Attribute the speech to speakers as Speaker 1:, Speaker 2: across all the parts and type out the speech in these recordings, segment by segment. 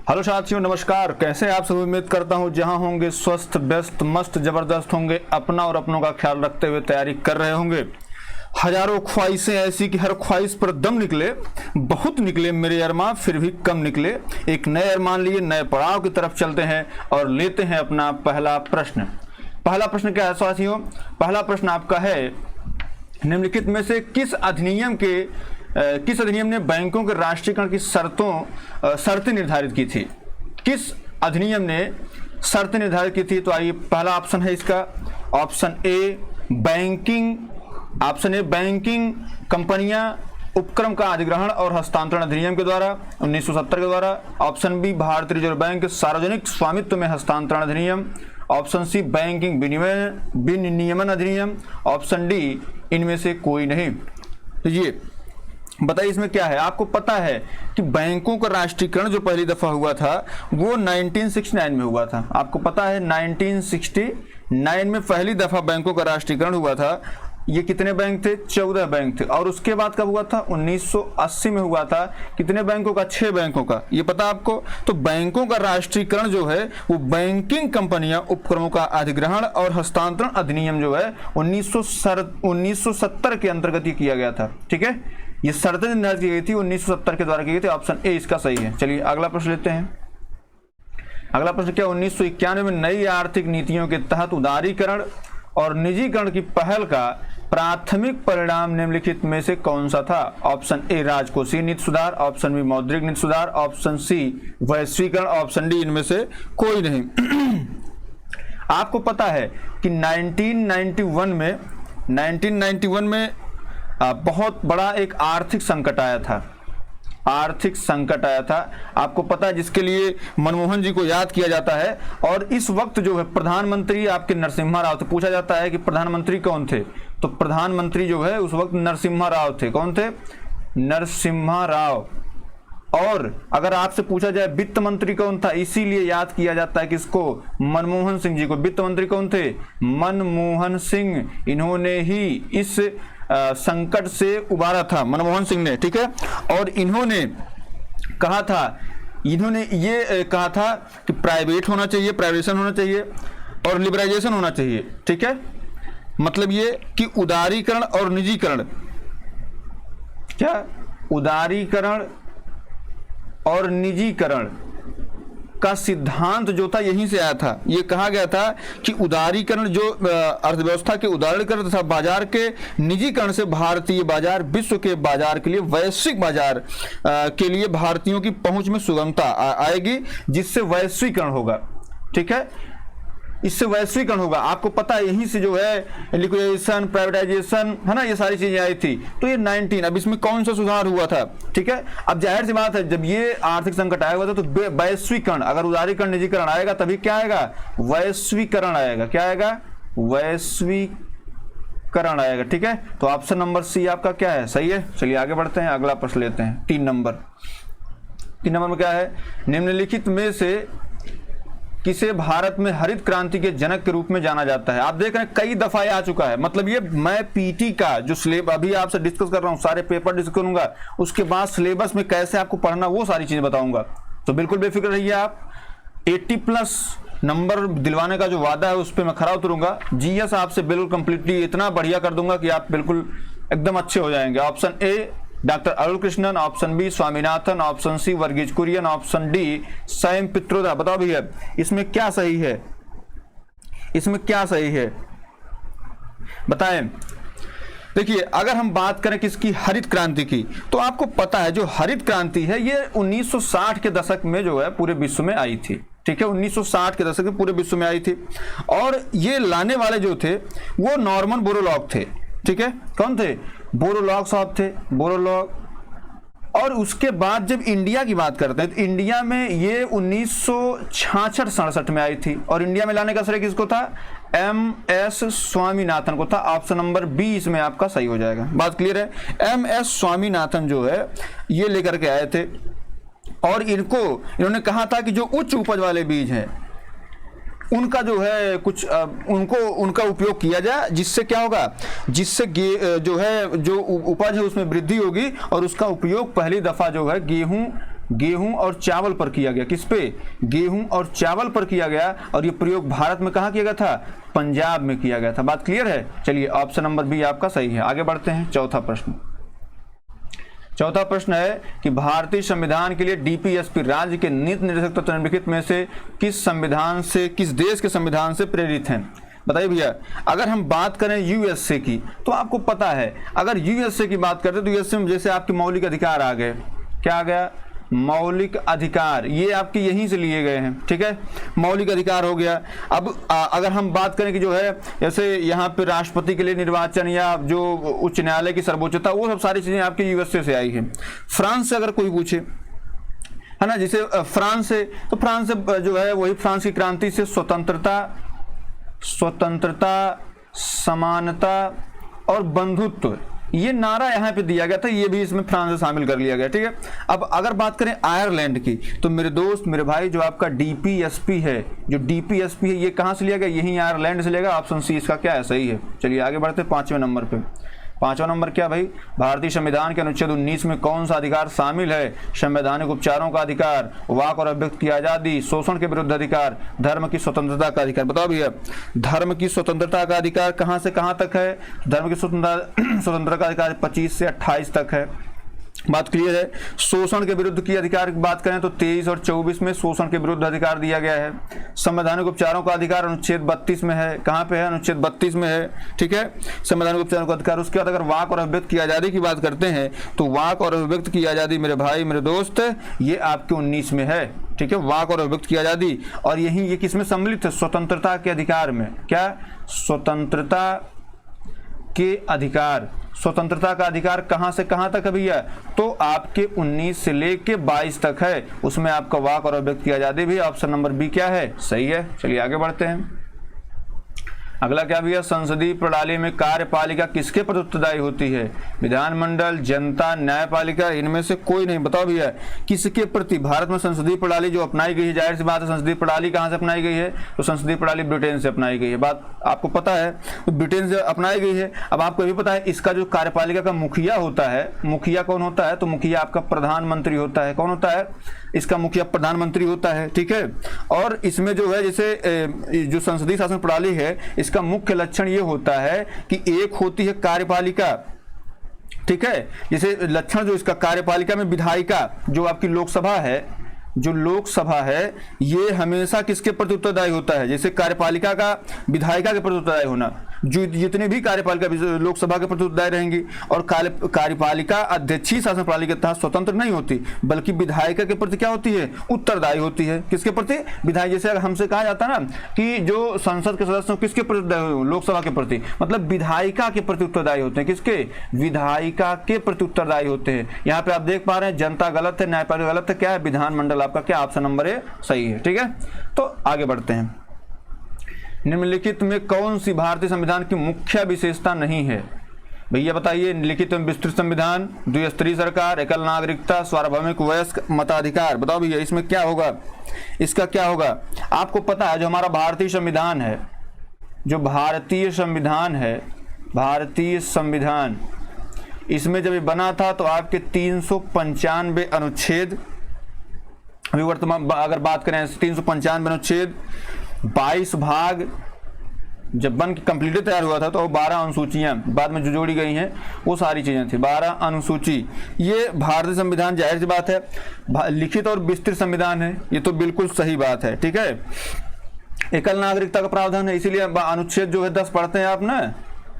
Speaker 1: Hello साथियों, नमस्कार। कैसे हैं आप सब? उम्मीद करता हूं जहां होंगे स्वस्थ, व्यस्त, मस्त, जबरदस्त होंगे, अपना और अपनों का ख्याल रखते हुए तैयारी कर रहे होंगे। हजारों ख्वाहिशें ऐसी कि हर ख्वाहिश पर दम निकले, बहुत निकले मेरे अरमान फिर भी कम निकले। एक नए अरमान लिए नए पड़ाव की तरफ चलते हैं और लेते हैं अपना पहला प्रश्न। पहला प्रश्न क्या है साथियों? पहला प्रश्न आपका है, निम्नलिखित में से किस अधिनियम ने बैंकों के राष्ट्रीयकरण की शर्तें निर्धारित की थी? किस अधिनियम ने शर्तें निर्धारित की थी? तो आइए, पहला ऑप्शन है इसका, ऑप्शन ए बैंकिंग कंपनियां उपक्रम का अधिग्रहण और हस्तांतरण अधिनियम के द्वारा 1970 के द्वारा। ऑप्शन बी भारतीय रिजर्व बैंक सार्वजनिक स्वामित्व में हस्तांतरण अधिनियम। ऑप्शन सी बैंकिंग विनियमन अधिनियम। ऑप्शन डी इनमें से कोई नहीं। तो ये बताइए इसमें क्या है? आपको पता है कि बैंकों का राष्ट्रीयकरण जो पहली दफा हुआ था वो 1969 में हुआ था। आपको पता है 1969 में पहली दफा बैंकों का राष्ट्रीयकरण हुआ था। ये कितने बैंक थे? 14 बैंक थे। और उसके बाद कब हुआ था? 1980 में हुआ था। कितने बैंकों का? 6 बैंकों का। ये पता आपको? तो बैंकों का राष्ट्रीयकरण जो है वो बैंकिंग कंपनियां उपक्रमों का अधिग्रहण और हस्तांतरण अधिनियम जो है 1970 के अंतर्गत ही किया गया था। ठीक है, ये शर्तें निर्धारित की गई थी 1970 के द्वारा की गई थी। ऑप्शन ए इसका सही है। चलिए अगला प्रश्न लेते हैं। अगला प्रश्न क्या? 1991 में नई आर्थिक नीतियों के तहत उदारीकरण और निजीकरण की पहल का प्राथमिक परिणाम निम्नलिखित में से कौन सा था? ऑप्शन ए राजकोषीय नीति सुधार। ऑप्शन बी मौद्रिक नीति सुधार। ऑप्शन सी वैश्वीकरण। ऑप्शन डी इनमें से कोई नहीं। आपको पता है कि 1991 में बहुत बड़ा एक आर्थिक संकट आया था। आपको पता है, जिसके लिए मनमोहन जी को याद किया जाता है। और इस वक्त जो है प्रधानमंत्री आपके नरसिम्हा राव थे। पूछा जाता है कि प्रधानमंत्री कौन थे? तो प्रधानमंत्री जो है उस वक्त नरसिम्हा राव थे। कौन थे? नरसिम्हा राव। और अगर आपसे पूछा जाए वित्त मंत्री कौन था, इसीलिए याद किया जाता है किसको? मनमोहन सिंह जी को। वित्त मंत्री कौन थे? मनमोहन सिंह। इन्होंने ही इस संकट से उबारा था, मनमोहन सिंह ने। ठीक है, और इन्होंने ये कहा था कि प्राइवेट होना चाहिए, प्राइवेशन होना चाहिए और लिबराइजेशन होना चाहिए। ठीक है, मतलब ये कि उदारीकरण और निजीकरण, क्या उदारीकरण और निजीकरण का सिद्धांत जो था यहीं से आया था। ये कहा गया था कि उदारीकरण जो अर्थव्यवस्था के उदारीकरण तथा बाजार के निजीकरण से भारतीय बाजार विश्व के बाजार के लिए, वैश्विक बाजार के लिए भारतीयों की पहुंच में सुगमता आएगी, जिससे वैश्वीकरण होगा। ठीक है, इससे वैश्वीकरण होगा। आपको पता है यहीं से जो है लिक्विडेशन, प्राइवेटाइजेशन, है ना, ये सारी चीजें आई थी। तो ये 19, अब इसमें कौन सा सुधार हुआ था? ठीक है, अब जाहिर सी बात है जब ये आर्थिक संकट आया हुआ था तो वैश्वीकरण, अगर उदारीकरण निजीकरण आएगा तभी क्या आएगा? वैश्वीकरण आएगा। क्या आएगा? वैश्वीकरण आएगा। ठीक है, तो ऑप्शन नंबर सी आपका क्या है? सही है। चलिए आगे बढ़ते हैं, अगला प्रश्न लेते हैं। 3 नंबर में क्या है? निम्नलिखित में से किसे भारत में हरित क्रांति के जनक के रूप में जाना जाता है? आप देख रहे हैं कई दफा आ चुका है। मतलब ये मैं पीटी का जो सिलेबस अभी आपसे डिस्कस कर रहा हूं, सारे पेपर डिस्कस करूंगा, उसके बाद सिलेबस में कैसे आपको पढ़ना वो सारी चीजें बताऊंगा। तो बिल्कुल बेफिक्र रहिए आप। 80+ नंबर दिलवाने का जो वादा है उस पर मैं खरा उतरूंगा। जीएस आपसे बिल्कुल कंप्लीटली इतना बढ़िया कर दूंगा कि आप बिल्कुल एकदम अच्छे हो जाएंगे। Option A doctor Arun Krishnan, option B Swaminathan, option C Verghese Kurien, option D Sam Pitroda. बताओ भैया इसमें क्या सही है? इसमें क्या सही है बताएं। देखिए, अगर हम बात करें किसकी? हरित क्रांति की, तो आपको पता है जो हरित क्रांति है ये 1960 के दशक में जो है पूरे विश्व में आई थी। ठीक है, 1960 के दशक में पूरे विश्व में आई थी। और ये लाने वाले जो थे वो नॉर्मन बोरोलॉग थे। ठीक है, कौन थे? बोरोलॉग साहब थे, बोरोलॉग। और उसके बाद जब इंडिया की बात करते हैं तो इंडिया में ये 1966-67 में आई थी। और इंडिया में लाने का श्रेय किसको था? MS स्वामीनाथन को था। ऑप्शन नंबर बी इसमें आपका सही हो जाएगा। बात क्लियर है? MS स्वामीनाथन जो है ये लेकर के आए थे और इन्होंने कहा था कि जो उच्च उपज वाले बीज हैं उनका जो है कुछ उनका उपयोग किया जाए, जिससे क्या होगा? जिससे जो उपज है उसमें वृद्धि होगी और उसका उपयोग पहली दफा जो है गेहूं गेहूं और चावल पर किया गया। किस पे? गेहूं और चावल पर किया गया। और ये प्रयोग भारत में कहाँ किया गया था? पंजाब में किया गया था। बात क्लियर है? चलिए ऑप्शन नंबर बी आपका सही है। आगे बढ़ते हैं। चौथा प्रश्न है कि भारतीय संविधान के लिए डीपीएसपी राज्य के नीति निर्देशक तत्व निम्नलिखित में से किस देश के संविधान से प्रेरित हैं? बताइए भैया। अगर हम बात करें यूएसए की, तो आपको पता है अगर यूएसए की बात करते तो यूएसए में जैसे आपके मौलिक अधिकार आ गए। क्या आ गया? मौलिक अधिकार। ये आपके यहीं से लिए गए हैं, ठीक है। मौलिक अधिकार हो गया। अब अगर हम बात करें कि जो है जैसे यहाँ पे राष्ट्रपति के लिए निर्वाचन या जो उच्च न्यायालय की सर्वोच्चता, वो सब सारी चीजें आपके यूएसए से आई है। फ्रांस से अगर कोई पूछे, है ना, जैसे फ्रांस से, तो फ्रांस से जो है वही फ्रांस की क्रांति से स्वतंत्रता, समानता और बंधुत्व, ये नारा यहाँ पे दिया गया था। ये भी इसमें फ्रांस से शामिल कर लिया गया, ठीक है। अब अगर बात करें आयरलैंड की, तो मेरे दोस्त मेरे भाई जो आपका डीपीएसपी है, ये कहाँ से लिया गया? यही आयरलैंड से लिया गया। ऑप्शन सी इसका क्या है? सही है। चलिए आगे बढ़ते हैं 5वें नंबर पे। 5वां नंबर क्या भाई? भारतीय संविधान के अनुच्छेद 19 में कौन सा अधिकार शामिल है? संवैधानिक उपचारों का अधिकार, वाक और अभिव्यक्ति की आजादी, शोषण के विरुद्ध अधिकार, धर्म की स्वतंत्रता का अधिकार। बताओ भैया, धर्म की स्वतंत्रता का अधिकार कहां से कहां तक है? धर्म की स्वतंत्रता का अधिकार 25 से 28 तक है। बात क्लियर है। शोषण के विरुद्ध की अधिकार की बात करें तो 23 और 24 में शोषण के विरुद्ध अधिकार दिया गया है। संवैधानिक उपचारों का अधिकार अनुच्छेद 32 में है। कहां पे है? अनुच्छेद 32 में है, ठीक है, संवैधानिक उपचारों का अधिकार। उसके बाद अगर वाक और अभिव्यक्ति की आजादी की बात करते हैं तो वाक और अभिव्यक्ति की आजादी मेरे भाई मेरे दोस्त ये आपके 19 में है, ठीक है, वाक और अभिव्यक्ति की आजादी। और यही ये किसमें सम्मिलित है? स्वतंत्रता के अधिकार में। क्या? स्वतंत्रता के अधिकार। स्वतंत्रता का अधिकार कहां से कहां तक है भैया? तो आपके 19 से लेके 22 तक है। उसमें आपका वाक और अभिव्यक्ति की आजादी भी। ऑप्शन नंबर बी क्या है? सही है। चलिए आगे बढ़ते हैं। अगला क्या भैया? संसदीय प्रणाली में कार्यपालिका किसके प्रति उत्तरदायी होती है? विधानमंडल, जनता, न्यायपालिका, इनमें से कोई नहीं। बताओ भैया किसके प्रति? भारत में संसदीय प्रणाली जो अपनाई गई है, जाहिर सी बात है संसदीय प्रणाली कहां से अपनाई गई है? तो संसदीय प्रणाली ब्रिटेन से अपनाई गई है। बात आपको पता है, तो ब्रिटेन से अपनाई गई है। अब आपको ये भी पता है इसका जो कार्यपालिका का मुखिया होता है, मुखिया कौन होता है? तो मुखिया आपका प्रधानमंत्री होता है। कौन होता है? इसका मुखिया प्रधानमंत्री होता है, ठीक है। और इसमें जो है जैसे जो संसदीय शासन प्रणाली है, इसका मुख्य लक्षण ये होता है कि एक होती है कार्यपालिका, ठीक है। जैसे लक्षण जो इसका कार्यपालिका में विधायिका, जो आपकी लोकसभा है, जो लोकसभा है ये हमेशा किसके प्रति उत्तरदायी होता है? जैसे कार्यपालिका का विधायिका के प्रति उत्तरदायी होना, जो जितने भी कार्यपालिका लोकसभा के प्रति उत्तरदायी रहेंगी। और कार्यपालिका अध्यक्षीय शासन प्रणाली के तहत स्वतंत्र नहीं होती, बल्कि विधायिका के प्रति क्या होती है? उत्तरदायी होती है। किसके प्रति? विधायक। जैसे अगर हमसे कहा जाता है ना कि जो संसद के सदस्य किसके प्रति उत्तरदायी? लोकसभा के प्रति, मतलब विधायिका के प्रति उत्तरदायी होते हैं। किसके? विधायिका के प्रति उत्तरदायी होते हैं। यहाँ पे आप देख पा रहे हैं जनता गलत है, न्यायपालिका गलत है। क्या है? विधानमंडल आपका क्या? ऑप्शन नंबर ए सही है, ठीक है। तो आगे बढ़ते हैं। निम्नलिखित में कौन सी भारतीय संविधान की मुख्य विशेषता नहीं है? भैया बताइए। लिखित एवं विस्तृत संविधान, द्विस्तरीय सरकार, एकल नागरिकता, सार्वभौमिक वयस्क मताधिकार। बताओ भैया इसमें क्या होगा? इसका क्या होगा? आपको पता है जो हमारा भारतीय संविधान है, जो भारतीय संविधान है, भारतीय संविधान, इसमें जब ये बना था तो आपके 395 अनुच्छेद, अभी वर्तमान अगर बात करें 395 अनुच्छेद, 22 भाग जब बन के कंप्लीट तैयार हुआ था तो 12 अनुसूचियां बाद में जो जोड़ी गई हैं वो सारी चीजें थी। 12 अनुसूची। ये भारतीय संविधान जाहिर सी बात है लिखित और विस्तृत संविधान है, ये तो बिल्कुल सही बात है, ठीक है। एकल नागरिकता का प्रावधान है, इसीलिए अनुच्छेद जो है 10 पढ़ते हैं आप ना,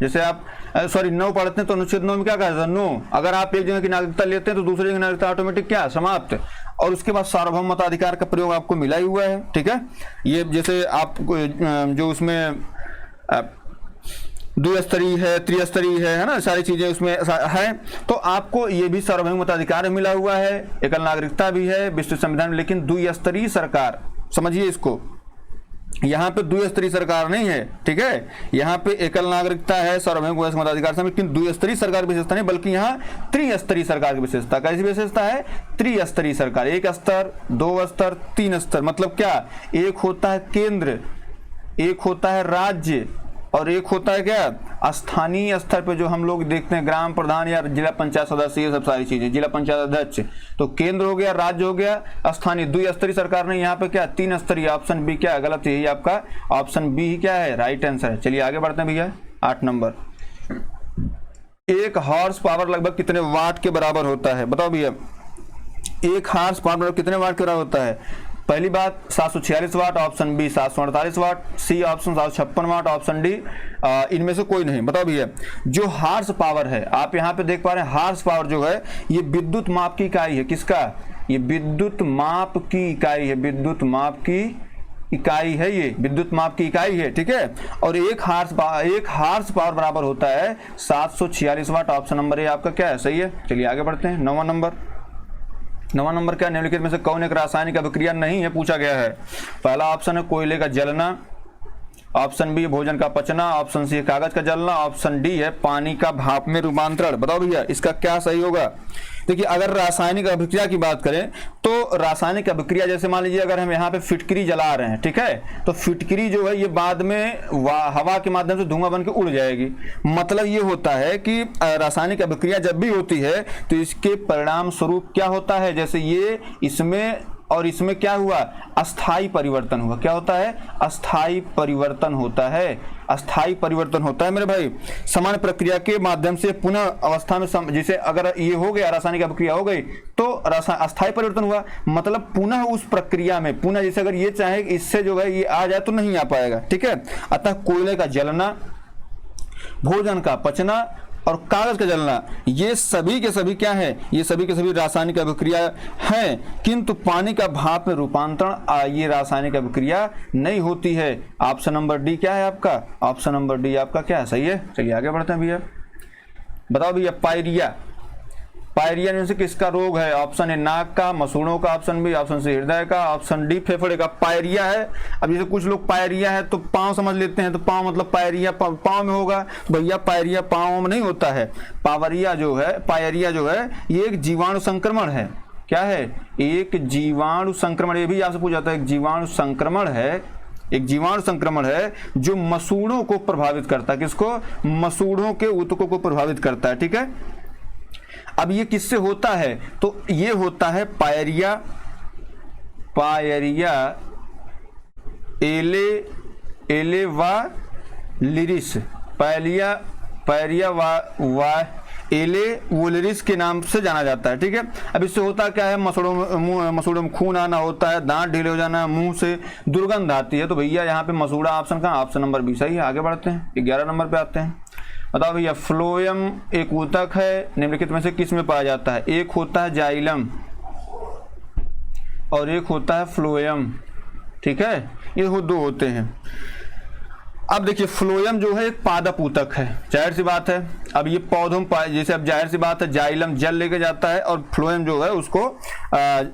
Speaker 1: जैसे आप 9 पढ़ते हैं तो अनुच्छेद 9 में क्या कहा जाता है? 9। अगर आप एक जगह की नागरिकता लेते हैं तो दूसरी जगह की नागरिकता ऑटोमेटिक क्या? समाप्त। और उसके बाद सार्वभौम मताधिकार का प्रयोग आपको मिला ही हुआ है, ठीक है। ये जैसे आप जो उसमें द्विस्तरीय है, त्रिस्तरीय है ना, सारी चीजें उसमें है। तो आपको ये भी सार्वभौमिक मताधिकार मिला हुआ है, एकल नागरिकता भी है विस्तृत संविधान। लेकिन द्विस्तरीय सरकार, समझिए इसको, यहाँ पे द्विस्तरीय सरकार नहीं है, ठीक है। यहाँ पे एकल नागरिकता है, सार्वभौमिक वयस्क मताधिकार से, लेकिन द्विस्तरीय सरकार की विशेषता नहीं, बल्कि यहाँ त्रिस्तरीय सरकार की विशेषता। कैसी विशेषता है? त्रिस्तरीय सरकार। 1 स्तर, 2 स्तर, 3 स्तर। मतलब क्या? एक होता है केंद्र, एक होता है राज्य, और एक होता है क्या स्थानीय स्तर पे जो हम लोग देखते हैं ग्राम प्रधान या जिला पंचायत सदस्य, ये सब सारी चीजें, जिला पंचायत अध्यक्ष। तो केंद्र हो गया, राज्य हो गया, स्थानीय, द्विस्तरीय सरकार नहीं, यहाँ पे क्या 3 स्तरीय। ऑप्शन बी क्या है गलत, यही आपका ऑप्शन बी ही क्या है राइट आंसर है। चलिए आगे बढ़ते हैं भैया 8 नंबर। एक हॉर्स पावर लगभग कितने वाट के बराबर होता है, बताओ भैया। एक हॉर्स पावर कितने वाट के बराबर होता है। पहली बात 746 वाट, ऑप्शन बी 748 वाट, सी ऑप्शन 756 वाट, ऑप्शन डी इनमें से कोई नहीं। बताओ भैया जो हार्स पावर है, आप यहाँ पे देख पा रहे हैं हार्स पावर जो है ये विद्युत माप की इकाई है। किसका, ये विद्युत माप की इकाई है, विद्युत माप की इकाई है, ये विद्युत माप की इकाई है, ठीक है। और एक हार्स पावर बराबर होता है 746 वाट। ऑप्शन नंबर ए आपका क्या है, सही है। चलिए आगे बढ़ते हैं 9वां नंबर क्या, निम्नलिखित में से कौन एक रासायनिक अभिक्रिया नहीं है, पूछा गया है। पहला ऑप्शन है कोयले का जलना, ऑप्शन बी भोजन का पचना, ऑप्शन सी कागज का जलना, ऑप्शन डी है पानी का भाप में रूपांतरण। बताओ भैया इसका क्या सही होगा। देखिए अगर रासायनिक अभिक्रिया की बात करें तो रासायनिक अभिक्रिया जैसे मान लीजिए अगर हम यहाँ पे फिटकरी जला रहे हैं, ठीक है, तो फिटकरी जो है ये बाद में हवा के माध्यम से धुआं बन के उड़ जाएगी। मतलब ये होता है कि रासायनिक अभिक्रिया जब भी होती है तो इसके परिणाम स्वरूप क्या होता है, जैसे ये इसमें और इसमें क्या हुआ, अस्थाई परिवर्तन हुआ। क्या होता है, अस्थाई परिवर्तन होता है, अस्थाई परिवर्तन होता है मेरे भाई। सामान्य प्रक्रिया के माध्यम से पुनः अवस्था में जैसे अगर ये हो गया रासायनिक अभिक्रिया हो गई तो अस्थाई परिवर्तन हुआ, मतलब पुनः उस प्रक्रिया में पुनः जैसे अगर ये चाहे इससे जो है ये आ जाए तो नहीं आ पाएगा, ठीक है। अतः कोयले का जलना, भोजन का पचना और कागज का जलना ये सभी के सभी क्या है, ये सभी के सभी रासायनिक अभिक्रिया हैं, किंतु पानी का भाप में रूपांतरण ये रासायनिक अभिक्रिया नहीं होती है। ऑप्शन नंबर डी क्या है आपका, ऑप्शन नंबर डी आपका क्या है, सही है। चलिए आगे बढ़ते हैं भैया। बताओ भैया पायरिया में से किसका रोग है, ऑप्शन ए नाक का, मसूड़ों का, ऑप्शन बी, ऑप्शन सी हृदय का, ऑप्शन डी फेफड़े का। पायरिया है, अब जैसे कुछ लोग पायरिया है तो पांव समझ लेते हैं, तो पांव मतलब पायरिया पांव में होगा, भैया पायरिया पांव में नहीं होता है। पायरिया जो है ये एक जीवाणु संक्रमण है। क्या है, एक जीवाणु संक्रमण, ये भी आपसे पूछा जाता है, एक जीवाणु संक्रमण है, एक जीवाणु संक्रमण है जो मसूड़ों को प्रभावित करता है। किसको, मसूड़ों के ऊतकों को प्रभावित करता है, ठीक है। अब ये किससे होता है, तो ये होता है पायरिया एलेवालिरिस, पायरिया एलेवोलिरिस के नाम से जाना जाता है, ठीक है। अब इससे होता क्या है, मसूड़ों में खून आना होता है, दांत ढीले हो जाना, मुंह से दुर्गंध आती है। तो भैया यहाँ पे मसूड़ा ऑप्शन का ऑप्शन नंबर बी सही है। आगे बढ़ते हैं 11 नंबर पे आते हैं। बताओ भैया फ्लोएम एक ऊतक है, निम्नलिखित में से किस में पाया जाता है। एक होता है जाइलम और एक होता है फ्लोएम, ठीक है, ये दो होते हैं। अब देखिए फ्लोएम जो है एक पादप ऊतक है, जाहिर सी बात है। अब ये पौधों में जैसे अब जाहिर सी बात है जाइलम जल लेके जाता है और फ्लोएम जो है उसको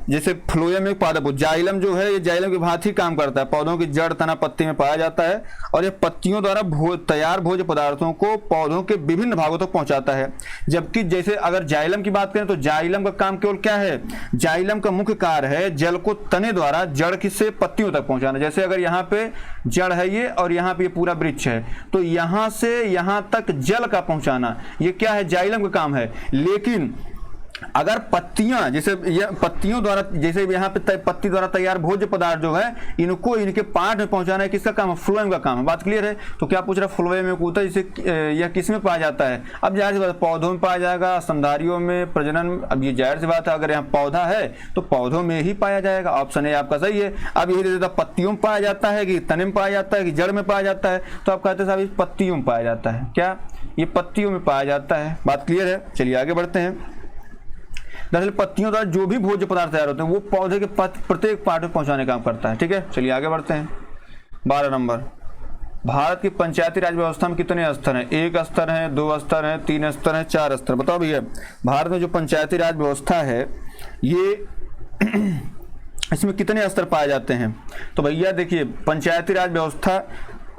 Speaker 1: जैसे फ्लोएम एक पादप, जाइलम जो है ये जाइलम की भांति काम करता है, पौधों की जड़ तना पत्ती में पाया जाता है और ये पत्तियों द्वारा तैयार भोज्य पदार्थों को पौधों के विभिन्न भागों तक पहुंचाता है। जबकि जैसे अगर जाइलम की बात करें तो जाइलम का काम केवल क्या है, जाइलम का मुख्य कार्य है जल को तने द्वारा जड़ से पत्तियों तक पहुंचाना। जैसे अगर यहाँ पे जड़ है ये और यहाँ पे पूरा वृक्ष है तो यहां से यहां तक जल का पहुंचाना ये क्या है, जाइलम का काम है। लेकिन अगर पत्तियां जैसे पत्तियों द्वारा जैसे यहाँ पे पत्ती द्वारा तैयार भोज्य पदार्थ जो है इनको इनके पार्ट में पहुंचाना है, किसका काम है, फ्लोएम का काम है। बात क्लियर है। तो क्या पूछ रहा है, फ्लोएम में कूता जिसे यह किस में पाया जाता है। अब जाहिर सी बात पौधों में पाया जाएगा, स्तनधारियों में, प्रजनन। अब ये जाहिर सी बात है अगर यहाँ पौधा है तो पौधों में ही पाया जाएगा, ऑप्शन ए आपका सही है। अब यही पत्तियों में पाया जाता है कि तने में पाया जाता है कि जड़ में पाया जाता है, तो आप कहते हैं साहब इस पत्तियों में पाया जाता है। क्या, ये पत्तियों में पाया जाता है। बात क्लियर है। चलिए आगे बढ़ते हैं। दरअसल पत्तियों द्वारा जो भी भोज्य पदार्थ तैयार होते हैं वो पौधे के प्रत्येक पार्ट में पहुंचाने का काम करता है, ठीक है। चलिए आगे बढ़ते हैं 12 नंबर। भारत की पंचायती राज व्यवस्था में कितने स्तर हैं, 1 स्तर है, 2 स्तर है, 3 स्तर है, 4 स्तर। बताओ भैया भारत में जो पंचायती राज व्यवस्था है ये इसमें कितने स्तर पाए जाते हैं। तो भैया देखिए पंचायती राज व्यवस्था,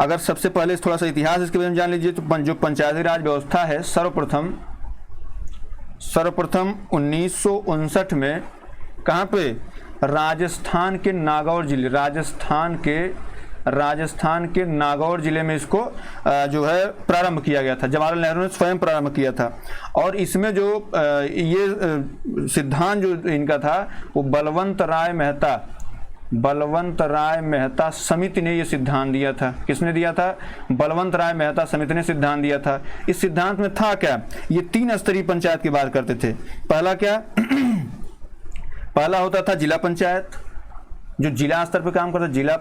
Speaker 1: अगर सबसे पहले थोड़ा सा इतिहास इसके बारे में जान लीजिए तो जो पंचायती राज व्यवस्था है सर्वप्रथम 1959 में कहाँ पे, राजस्थान के नागौर जिले, राजस्थान के राजस्थान के नागौर जिले में इसको जो है प्रारंभ किया गया था। जवाहरलाल नेहरू ने स्वयं प्रारंभ किया था। और इसमें जो ये सिद्धांत जो इनका था वो बलवंत राय मेहता समिति ने ये सिद्धांत दिया था। किसने दिया था? बलवंत राय मेहता समिति ने सिद्धांत दिया था। इस सिद्धांत में था क्या? ये 3 स्तरीय पंचायत की बात करते थे। पहला क्या? पहला होता था जिला पंचायत, जो जिला स्तर पर काम करता, जिला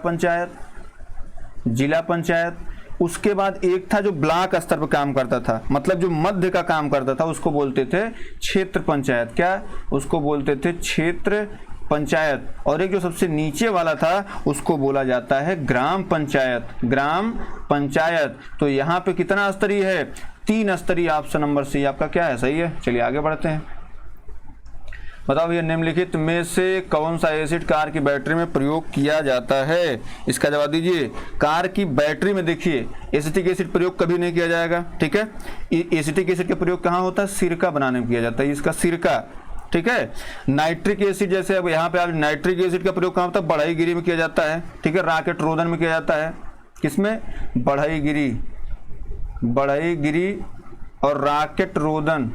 Speaker 1: पंचायत। उसके बाद एक था जो ब्लॉक स्तर पर काम करता था, मतलब जो मध्य का काम करता था, उसको बोलते थे क्षेत्र पंचायत। क्या? उसको बोलते थे क्षेत्र पंचायत। और एक जो सबसे नीचे वाला था उसको बोला जाता है ग्राम पंचायत। तो यहाँ पे कितना स्तरीय है? 3 स्तरीय। ऑप्शन नंबर सी आपका क्या है? सही है। चलिए आगे बढ़ते हैं। बताओ भैया, निम्नलिखित में से कौन सा एसिड कार की बैटरी में प्रयोग किया जाता है? इसका जवाब दीजिए। कार की बैटरी में देखिए एसिटिक एसिड प्रयोग कभी नहीं किया जाएगा, ठीक है। एसिटिक एसिड का प्रयोग कहाँ होता है? सिरका बनाने में किया जाता है, इसका सिरका, ठीक है। नाइट्रिक एसिड, जैसे अब यहाँ पे आप नाइट्रिक एसिड का प्रयोग कहाँ होता है? बढ़ईगिरी में किया जाता है, ठीक है। रॉकेट रोधन में किया जाता है। किसमें? बढ़ईगिरी और रॉकेट रोधन,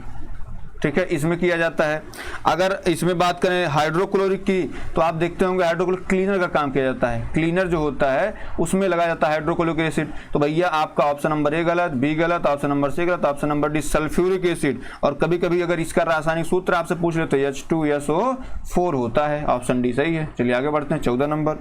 Speaker 1: ठीक है, इसमें किया जाता है। अगर इसमें बात करें हाइड्रोक्लोरिक की, तो आप देखते होंगे हाइड्रोक्लोरिक क्लीनर का काम किया जाता है। क्लीनर जो होता है उसमें लगाया जाता है हाइड्रोक्लोरिक एसिड। तो भैया आपका ऑप्शन नंबर ए गलत, बी गलत, ऑप्शन नंबर सी गलत, option number D sulphuric acid. और कभी कभी अगर इसका रासायनिक सूत्र आपसे पूछ ले तो H2SO4 होता है। ऑप्शन डी सही है। चलिए आगे बढ़ते हैं। 14 नंबर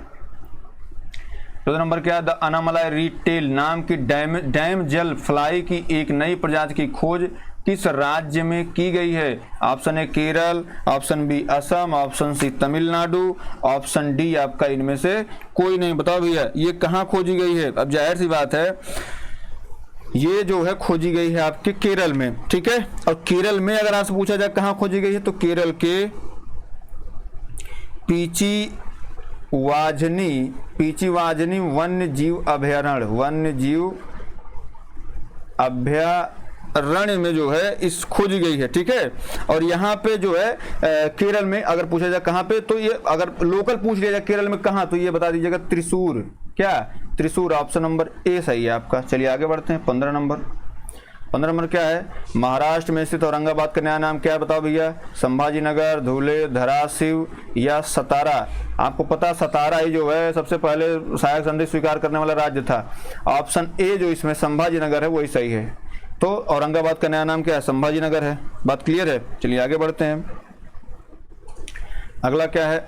Speaker 1: क्या है? द अनामलाई रीटेल नाम की डैम जल फ्लाई की एक नई प्रजाति की खोज किस राज्य में की गई है? Option A Kerala, option B Assam, option C Tamil Nadu, option D आपका इनमें से कोई नहीं। बताओ भैया ये कहाँ खोजी गई है? अब जाहिर सी बात है ये जो है खोजी गई है आपके केरल में, ठीक है। और केरल में अगर आपसे पूछा जाए कहाँ खोजी गई है तो केरल के पीची वाजनी वन्य जीव अभयारण्य में जो है इस खोजी गई है, ठीक है। और यहाँ पे जो है केरल में अगर पूछा जाए कहाँ पे, तो ये अगर लोकल पूछ लिया जाए केरल में कहाँ, तो ये बता दीजिएगा त्रिशूर। क्या? त्रिशूर। ऑप्शन नंबर ए सही है आपका। चलिए आगे बढ़ते हैं। 15 नंबर क्या है? महाराष्ट्र में स्थित औरंगाबाद का नया नाम क्या है? बताओ भैया। संभाजीनगर, धुले, धाराशिव या सतारा? आपको पता सतारा ही जो है सबसे पहले सहायक संधि स्वीकार करने वाला राज्य था। ऑप्शन ए जो इसमें संभाजीनगर है वही सही है। तो औरंगाबाद का नया नाम क्या है? संभाजीनगर है। बात क्लियर है। चलिए आगे बढ़ते हैं। अगला क्या है?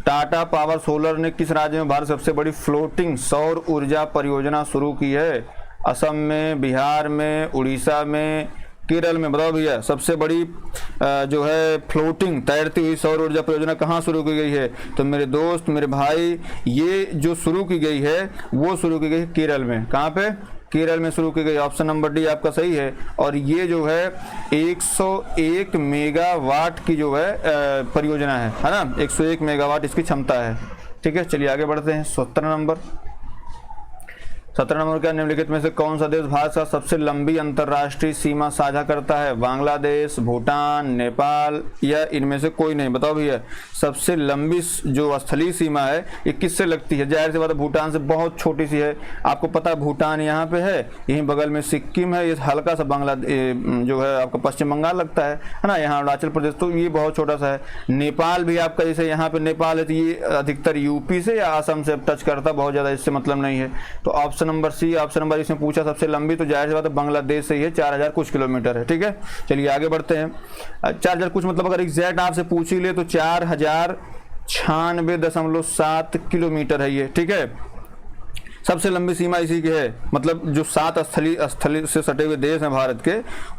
Speaker 1: टाटा पावर सोलर ने किस राज्य में भारत सबसे बड़ी फ्लोटिंग सौर ऊर्जा परियोजना शुरू की है? असम में, बिहार में, उड़ीसा में, केरल में? बताओ भैया सबसे बड़ी जो है फ्लोटिंग तैरती हुई सौर ऊर्जा परियोजना कहाँ शुरू की गई है? तो मेरे दोस्त, मेरे भाई, ये जो शुरू की गई है वो शुरू की गई है केरल में। कहाँ पे? केरल में शुरू की गई। ऑप्शन नंबर डी आपका सही है। और ये जो है 101 मेगावाट की जो है परियोजना है ना। 101 मेगावाट इसकी क्षमता है, ठीक है। चलिए आगे बढ़ते हैं। 17 नंबर क्या? निम्नलिखित में से कौन सा देश भारत का सबसे लंबी अंतर्राष्ट्रीय सीमा साझा करता है? बांग्लादेश, भूटान, नेपाल या इनमें से कोई नहीं? बताओ भैया सबसे लंबी जो स्थलीय सीमा है ये किससे लगती है? जाहिर सी बात है भूटान से बहुत छोटी सी है। आपको पता है भूटान यहाँ पे है, यहीं बगल में सिक्किम है, ये हल्का सा जो है आपका पश्चिम बंगाल लगता है ना, यहाँ अरुणाचल प्रदेश, तो ये बहुत छोटा सा है। नेपाल भी आपका जैसे यहाँ पे नेपाल है तो ये अधिकतर यूपी से या असम से टच करता, बहुत ज़्यादा इससे मतलब नहीं है। तो option number C, option number इसमें पूछा सबसे लंबी, तो जाहिर सी बात है बांग्लादेश से ही है, 4000 कुछ किलोमीटर है, ठीक है। चलिए आगे बढ़ते हैं। 4000 कुछ मतलब अगर एग्जैक्ट आपसे पूछ ही ले तो 4096.7 किलोमीटर है ये, ठीक है। सबसे लंबी सीमा इसी की है, मतलब जो 7 स्थली से सटे हुए देश हैं भारत के,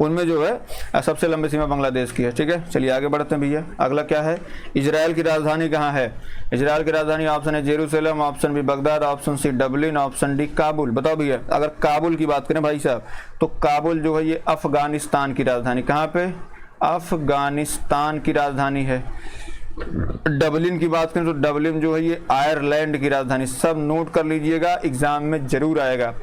Speaker 1: उनमें जो है सबसे लंबी सीमा बांग्लादेश की है, ठीक है। चलिए आगे बढ़ते हैं भैया। अगला क्या है? इजराइल की राजधानी कहाँ है? इजराइल की राजधानी ऑप्शन है Jerusalem, option B Baghdad, option C Dublin, option D Kabul. बताओ भैया अगर काबुल की बात करें भाई साहब तो काबुल जो है ये अफगानिस्तान की राजधानी, कहाँ पे? अफगानिस्तान की राजधानी है। डबलिन की बात करें तो डबलिन जो है ये आयरलैंड की राजधानी। सब नोट कर लीजिएगा, एग्जाम में जरूर आएगा।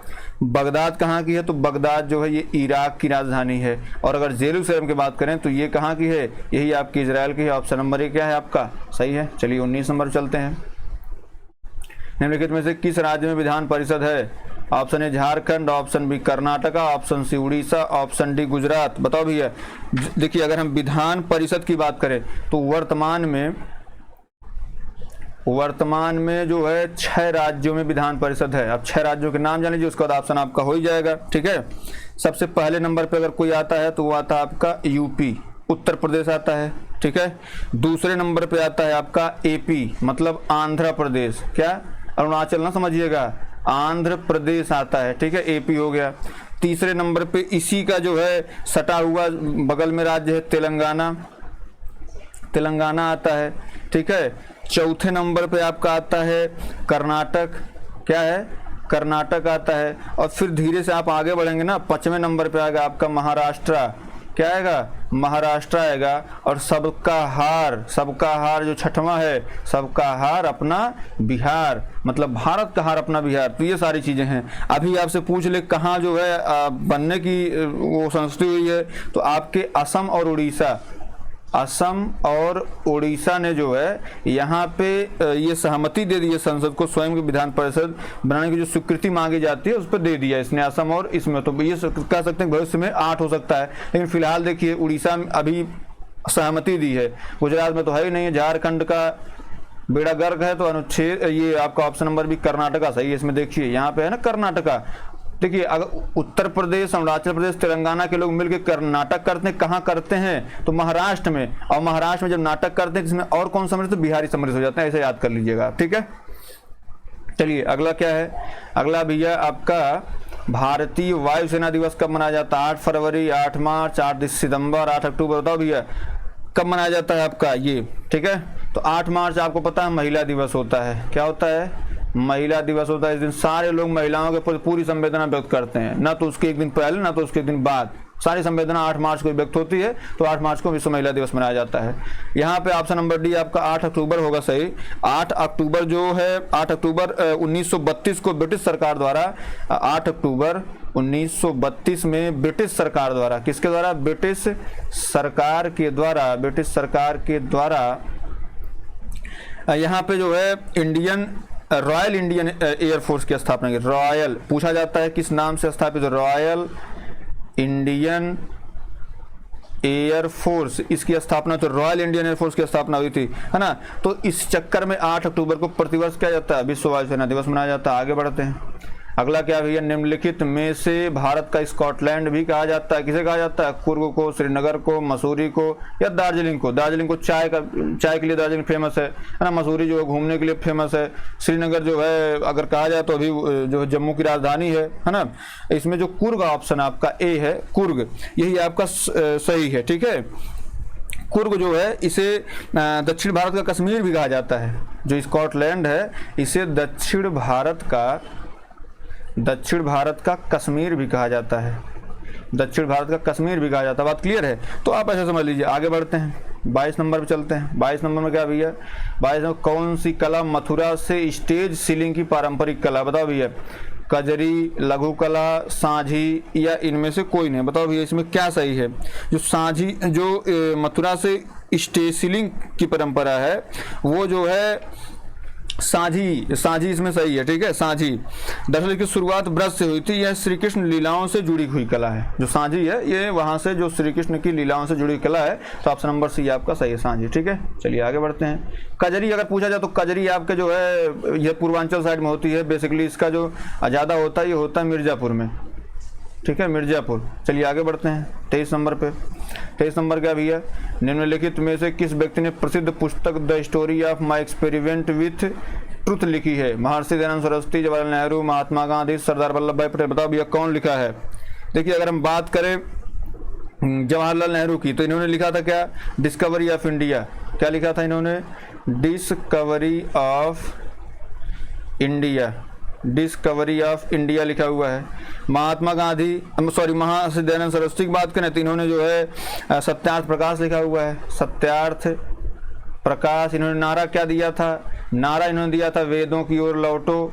Speaker 1: बगदाद कहाँ की है? तो बगदाद जो है ये इराक की राजधानी है। और अगर जेरूसलम की बात करें तो ये कहाँ की है? यही आपकी इजराइल की है। ऑप्शन नंबर ए क्या है आपका? सही है। चलिए 19 नंबर चलते हैं। निम्नलिखित में से किस राज्य में विधान परिषद है? Option A Jharkhand, option B Karnataka, option C Orissa, option D Gujarat. बताओ भैया। देखिए अगर हम विधान परिषद की बात करें तो वर्तमान में जो है 6 राज्यों में विधान परिषद है। अब 6 राज्यों के नाम जान लीजिए, उसके बाद ऑप्शन आपका हो ही जाएगा। ठीक है, सबसे पहले नंबर पे अगर कोई आता है तो वो आता है आपका यूपी, उत्तर प्रदेश आता है। ठीक है, दूसरे नंबर पे आता है आपका एपी, मतलब आंध्र प्रदेश, क्या अरुणाचल ना समझिएगा, आंध्र प्रदेश आता है। ठीक है, एपी हो गया। तीसरे नंबर पे इसी का जो है सटा हुआ बगल में राज्य है तेलंगाना आता है। ठीक है, चौथे नंबर पे आपका आता है कर्नाटक, क्या है, कर्नाटक आता है। और फिर धीरे से आप आगे बढ़ेंगे ना, 5वें नंबर पे आएगा आपका महाराष्ट्र, क्या आएगा, महाराष्ट्र आएगा। और सबका हार जो 6वां है, सबका हार अपना बिहार, मतलब भारत का हार अपना बिहार। तो ये सारी चीजें हैं। अभी आपसे पूछ ले कहाँ जो है बनने की वो संस्तुति हुई है, तो आपके असम और उड़ीसा ने जो है यहाँ पे ये सहमति दे दी है संसद को, स्वयं की विधान परिषद बनाने की जो स्वीकृति मांगी जाती है उस पर दे दिया इसने, असम और इसमें। तो ये कह सकते हैं भविष्य में 8 हो सकता है, लेकिन फिलहाल देखिए उड़ीसा में अभी सहमति दी है, गुजरात में तो है ही नहीं है, झारखंड का बेड़ा गर्क है। तो अनुच्छेद ये आपका ऑप्शन नंबर भी कर्नाटका सही है। इसमें देखिए यहाँ पे है ना कर्नाटका। देखिए अगर उत्तर प्रदेश, अरुणाचल प्रदेश, तेलंगाना के लोग मिलकर कर्नाटक करते हैं, कहाँ करते हैं, तो महाराष्ट्र में। और महाराष्ट्र में जब नाटक करते हैं इसमें और कौन सम्मिलित, तो बिहारी सम्मिलित हो जाते हैं, ऐसे याद कर लीजिएगा। ठीक है, चलिए अगला क्या है, अगला भैया आपका भारतीय वायुसेना दिवस कब मनाया जाता है? 8 फरवरी, 8 मार्च, 8 सितंबर, 8 अक्टूबर। बताओ भैया कब मनाया जाता है आपका ये? ठीक है, तो 8 मार्च आपको पता है महिला दिवस होता है। क्या होता है? महिला दिवस होता है। इस दिन सारे लोग महिलाओं के प्रति पूरी संवेदना व्यक्त करते हैं, ना तो उसके एक दिन पहले ना तो उसके एक दिन बाद, सारी संवेदना 8 मार्च को व्यक्त होती है। तो 8 मार्च को विश्व महिला दिवस मनाया जाता है। यहाँ पे ऑप्शन नंबर डी आपका 8 अक्टूबर होगा सही। 8 अक्टूबर जो है, 8 अक्टूबर 1932 को ब्रिटिश सरकार द्वारा, 8 अक्टूबर 1932 में ब्रिटिश सरकार द्वारा, किसके द्वारा? ब्रिटिश सरकार के द्वारा यहाँ पे जो है रॉयल इंडियन एयरफोर्स की स्थापना की। रॉयल पूछा जाता है किस नाम से स्थापित? रॉयल इंडियन एयरफोर्स, इसकी स्थापना, तो रॉयल इंडियन एयरफोर्स की स्थापना हुई थी, है ना। तो इस चक्कर में 8 अक्टूबर को प्रतिवर्ष क्या जाता है? विश्व वायुसेना दिवस मनाया जाता है। आगे बढ़ते हैं, अगला क्या भैया? निम्नलिखित में से भारत का स्कॉटलैंड भी कहा जाता है, किसे कहा जाता है? कुर्ग को, श्रीनगर को, मसूरी को या दार्जिलिंग को? दार्जिलिंग को चाय के लिए दार्जिलिंग फेमस है ना। मसूरी जो है घूमने के लिए फेमस है। श्रीनगर जो है अगर कहा जाए तो अभी जो जम्मू की राजधानी है ना। इसमें जो कुर्ग ऑप्शन आपका ए है, कुर्ग, यही आपका सही है। ठीक है, कुर्ग जो है इसे दक्षिण भारत का कश्मीर भी कहा जाता है। जो स्कॉटलैंड है इसे दक्षिण भारत का कश्मीर भी कहा जाता है। दक्षिण भारत का कश्मीर भी कहा जाता है। बात क्लियर है? तो आप ऐसे समझ लीजिए। आगे बढ़ते हैं, 22 नंबर पे चलते हैं। 22 नंबर में क्या भैया? 22 नंबर कौन सी कला मथुरा से स्टेज सीलिंग की पारंपरिक कला? बताओ भैया। कजरी, लघु कला, साझी या इनमें से कोई नहीं? बताओ भैया इसमें क्या सही है? जो साझी, जो मथुरा से स्टेज सीलिंग की परंपरा है वो जो है साझी इसमें सही है। ठीक है, साझी दरअसल की शुरुआत ब्रज से हुई थी। यह श्री कृष्ण लीलाओं से जुड़ी हुई कला है। जो साझी है ये वहां से जो श्री कृष्ण की लीलाओं से जुड़ी कला है। तो ऑप्शन नंबर सी आपका सही है, साझी। ठीक है, चलिए आगे बढ़ते हैं। कजरी अगर पूछा जाए तो कजरी आपके जो है यह पूर्वांचल साइड में होती है। बेसिकली इसका जो ज्यादा होता है ये होता है मिर्जापुर में। ठीक है, मिर्जापुर। चलिए आगे बढ़ते हैं 23 नंबर पे। 23 नंबर क्या भैया? निम्नलिखित में से किस व्यक्ति ने प्रसिद्ध पुस्तक the story of my experiment with truth लिखी है? महर्षि दयानंद सरस्वती, जवाहरलाल नेहरू, महात्मा गांधी, सरदार वल्लभ भाई पटेल। बताओ भैया कौन लिखा है? देखिए अगर हम बात करें जवाहरलाल नेहरू की तो इन्होंने लिखा था क्या? Discovery of India. क्या लिखा था इन्होंने? Discovery of India. Discovery of India लिखा हुआ है। महात्मा गांधी, महर्षि दयानंद सरस्वती की बात करें तो इन्होंने जो है सत्यार्थ प्रकाश लिखा हुआ है। सत्यार्थ प्रकाश। इन्होंने नारा क्या दिया था? नारा इन्होंने दिया था वेदों की ओर लौटो,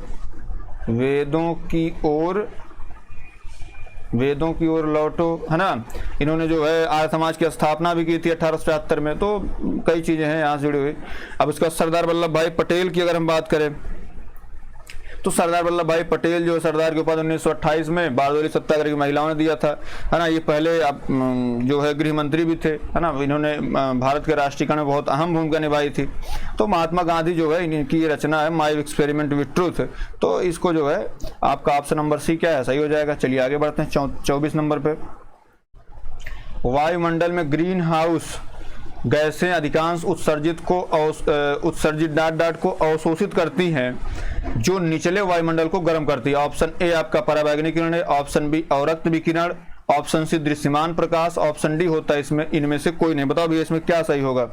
Speaker 1: वेदों की ओर लौटो, है ना। इन्होंने जो है आर्य समाज की स्थापना भी की थी 1873 में। तो कई चीजें हैं यहाँ से जुड़ी हुई। अब इसका सरदार वल्लभ भाई पटेल की अगर हम बात करें तो सरदार वल्लभ भाई पटेल जो सरदार के उपाधि 1928 में बारदोली सत्याग्रह की महिलाओं ने दिया था, है ना। ये पहले जो है गृह मंत्री भी थे, है ना। इन्होंने भारत के राष्ट्रीयकरण में बहुत अहम भूमिका निभाई थी। तो महात्मा गांधी जो है इनकी ये रचना है माई एक्सपेरिमेंट विद ट्रूथ। तो इसको जो है आपका ऑप्शन नंबर सी क्या है, सही हो जाएगा। चलिए आगे बढ़ते हैं 24 नंबर पे। वायुमंडल में ग्रीन हाउस गैसें अधिकांश उत्सर्जित को अवशोषित करती हैं जो निचले वायुमंडल को गर्म करती है। ऑप्शन ए आपका पराबैंगनी किरण है, ऑप्शन बी अवरक्त विकिरण, ऑप्शन सी दृश्यमान प्रकाश, ऑप्शन डी होता है इसमें इनमें से कोई नहीं। बताओ भैया इसमें क्या सही होगा।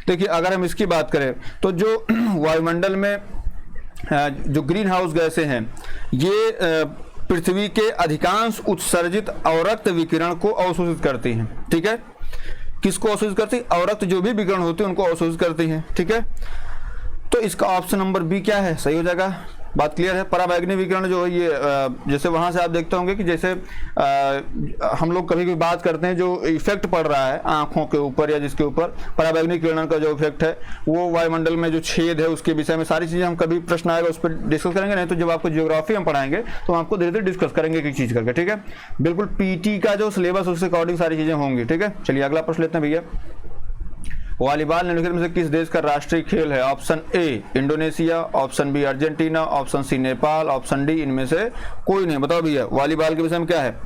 Speaker 1: देखिए अगर हम इसकी बात करें तो जो वायुमंडल में जो ग्रीन हाउस गैसें हैं ये पृथ्वी के अधिकांश उत्सर्जित अवरक्त विकिरण को अवशोषित करती हैं, ठीक है। किसको अवशोषित करती है? अवरक्त जो भी विकिरण होती है उनको अवशोषित करती हैं, ठीक है। तो इसका ऑप्शन नंबर बी क्या है, सही हो जाएगा। बात क्लियर है। पराबैंगनी विकिरण जो है ये जैसे वहां से आप देखते होंगे कि जैसे हम लोग कभी कभी बात करते हैं जो इफेक्ट पड़ रहा है आंखों के ऊपर या जिसके ऊपर पराबैंगनी किरण का जो इफेक्ट है वो वायुमंडल में जो छेद है उसके विषय में सारी चीजें हम कभी प्रश्न आएगा उस पर डिस्कस करेंगे। नहीं तो जब आपको ज्योग्राफी हम पढ़ाएंगे तो हम आपको धीरे धीरे डिस्कस करेंगे एक चीज करके, ठीक है। बिल्कुल पीटी का जो सिलेबस उसके अकॉर्डिंग सारी चीजें होंगी, ठीक है। चलिए अगला प्रश्न लेते हैं भैया। वॉलीबॉल निम्नलिखित में से किस देश का राष्ट्रीय खेल है? Option A Indonesia, option B Argentina, option C Nepal, option D इनमें से कोई नहीं। बताओ भैया वॉलीबॉल के विषय में क्या है।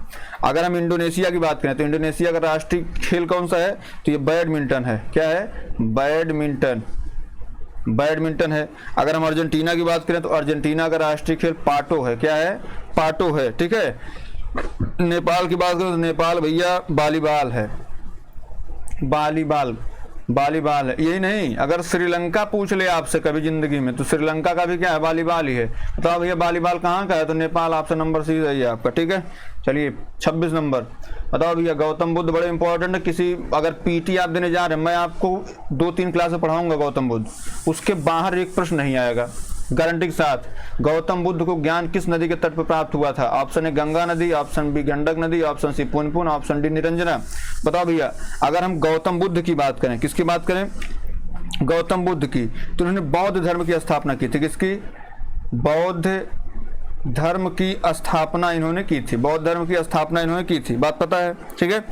Speaker 1: अगर हम इंडोनेशिया की बात करें तो इंडोनेशिया का राष्ट्रीय खेल कौन सा है? तो ये बैडमिंटन है। क्या है? बैडमिंटन है। अगर हम अर्जेंटीना की बात करें तो अर्जेंटीना का राष्ट्रीय खेल पाटो है। क्या है? पाटो है, ठीक है। नेपाल की बात करें तो नेपाल भैया वॉलीबॉल है, वॉलीबॉल है। यही नहीं, अगर श्रीलंका पूछ ले आपसे कभी जिंदगी में तो श्रीलंका का भी क्या है? वॉलीबॉल ही है। बताओ भैया वॉलीबॉल कहाँ का है? तो नेपाल। ऑप्शन नंबर सी सही है आपका, ठीक है। चलिए 26 नंबर बताओ भैया। गौतम बुद्ध बड़े इंपॉर्टेंट है। किसी अगर पीटी आप देने जा रहे हैं, मैं आपको 2-3 क्लास पढ़ाऊंगा गौतम बुद्ध, उसके बाहर एक प्रश्न नहीं आएगा गारंटी के साथ। गौतम बुद्ध को ज्ञान किस नदी के तट पर प्राप्त हुआ था? ऑप्शन ए गंगा नदी, ऑप्शन बी गंडक नदी, option C Punpun, option D Niranjana. बताओ भैया अगर हम गौतम बुद्ध की बात करें, किसकी बात करें? गौतम बुद्ध की, तो उन्होंने बौद्ध धर्म की स्थापना की थी। किसकी? बौद्ध धर्म की स्थापना इन्होंने की थी। बौद्ध धर्म की स्थापना इन्होंने की थी, बात पता है, ठीक है।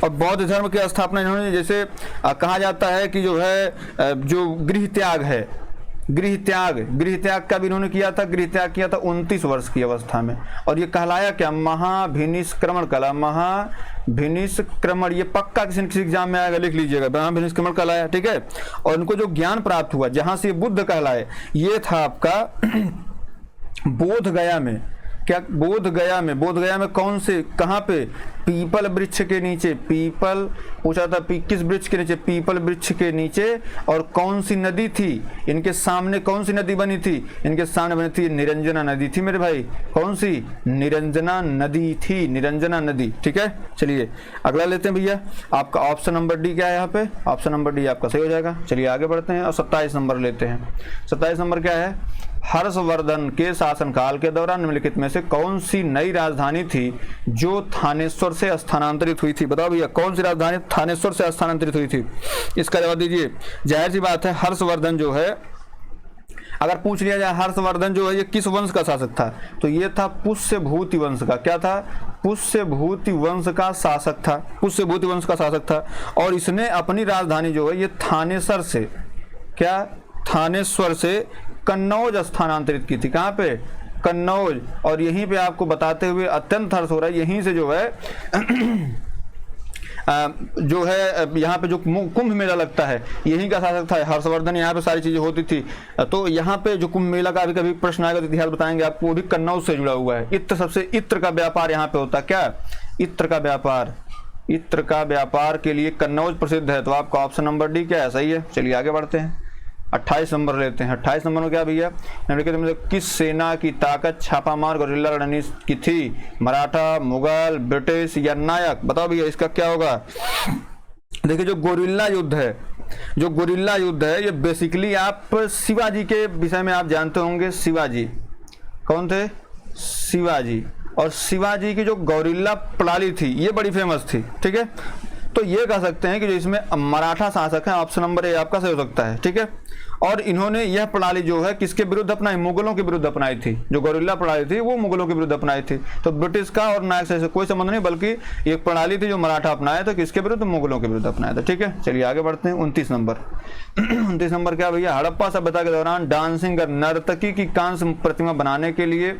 Speaker 1: और बौद्ध धर्म की स्थापना इन्होंने, जैसे कहा जाता है कि जो है जो गृह त्याग है, गृह त्याग का भी इन्होंने किया था। गृह त्याग किया था 29 वर्ष की अवस्था में। और ये कहलाया क्या? महाभिनिष्क्रमण कला। महाभिनिष्क्रमण, ये पक्का किसी न किसी एग्जाम में आएगा, लिख लीजिएगा। महाभिनिष्क्रमण कहलाया, ठीक है। और इनको जो ज्ञान प्राप्त हुआ जहां से बुद्ध कहलाए, ये था आपका बोध गया में। क्या? बोध गया में कौन से, कहाँ पे? पीपल वृक्ष के नीचे। पीपल पूछा था किस वृक्ष के नीचे? पीपल वृक्ष के नीचे। और कौन सी नदी थी इनके सामने? कौन सी नदी बनी थी इनके सामने? बनी थी निरंजना नदी थी मेरे भाई। कौन सी? निरंजना नदी थी, निरंजना नदी, ठीक है। चलिए अगला लेते हैं भैया। आपका ऑप्शन नंबर डी क्या है यहाँ पे? ऑप्शन नंबर डी आपका सही हो जाएगा। चलिए आगे बढ़ते हैं और 27 नंबर लेते हैं। 27 नंबर क्या है? हर्षवर्धन के शासनकाल के दौरान निम्नलिखित में से कौन सी नई राजधानी थी जो थानेश्वर से स्थानांतरित हुई थी? बताओ भैया कौन सी राजधानी थानेश्वर से स्थानांतरित हुई थी? इसका जवाब दीजिए। जाहिर सी बात है हर्षवर्धन जो है, अगर पूछ लिया जाए हर्षवर्धन जो है ये किस वंश का शासक था, तो ये था पुष्यभूति वंश का। क्या था? पुष्यभूति वंश का शासक था। पुष्यभूति वंश का शासक था। और इसने अपनी राजधानी जो है ये थानेश्वर से, क्या? थानेश्वर से कन्नौज स्थानांतरित की थी। कहाँ पे? कन्नौज। और यहीं पे आपको बताते हुए अत्यंत हर्ष हो रहा है, यहीं से जो है यहाँ पे जो कुंभ मेला लगता है यहीं का शासक था हर्षवर्धन। यहाँ पे सारी चीजें होती थी। तो यहाँ पे जो कुंभ मेला का भी कभी प्रश्न आएगा तो इतिहास बताएंगे आपको, वो भी कन्नौज से जुड़ा हुआ है। इत्र का व्यापार यहाँ पे होता है। क्या? इत्र का व्यापार। इत्र का व्यापार के लिए कन्नौज प्रसिद्ध है। तो आपका ऑप्शन नंबर डी क्या है? सही है। चलिए आगे बढ़ते हैं। 28 नंबर लेते हैं। 28 नंबर में क्या भैया? किस सेना की ताकत छापामार गुरिल्ला रणनीति की थी? मराठा, मुगल, ब्रिटिश या नायक? बताओ भैया इसका क्या होगा? देखिए जो गोरिल्ला युद्ध है ये बेसिकली आप शिवाजी के विषय में आप जानते होंगे। शिवाजी कौन थे? शिवाजी। और शिवाजी की जो गोरिल्ला प्रणाली थी ये बड़ी फेमस थी, ठीक है। तो ये कह सकते हैं कि जो इसमें मराठा शासक है, ऑप्शन नंबर ए आपका सही हो सकता है, ठीक है। और इन्होंने यह प्रणाली जो है किसके विरुद्ध अपनाई, मुगलों के विरुद्ध अपनाई थी। जो गोरिल्ला प्रणाली थी वो मुगलों के विरुद्ध अपनाई थी। तो ब्रिटिश का और नायक से कोई संबंध नहीं, बल्कि एक प्रणाली थी जो मराठा अपनाया था, किसके विरुद्ध, मुगलों के विरुद्ध अपनाया था। ठीक है, चलिए आगे बढ़ते हैं। 29 नंबर 29 नंबर क्या भैया, हड़प्पा सभ्यता के दौरान डांसिंग नर्तकी की कांस्य प्रतिमा बनाने के लिए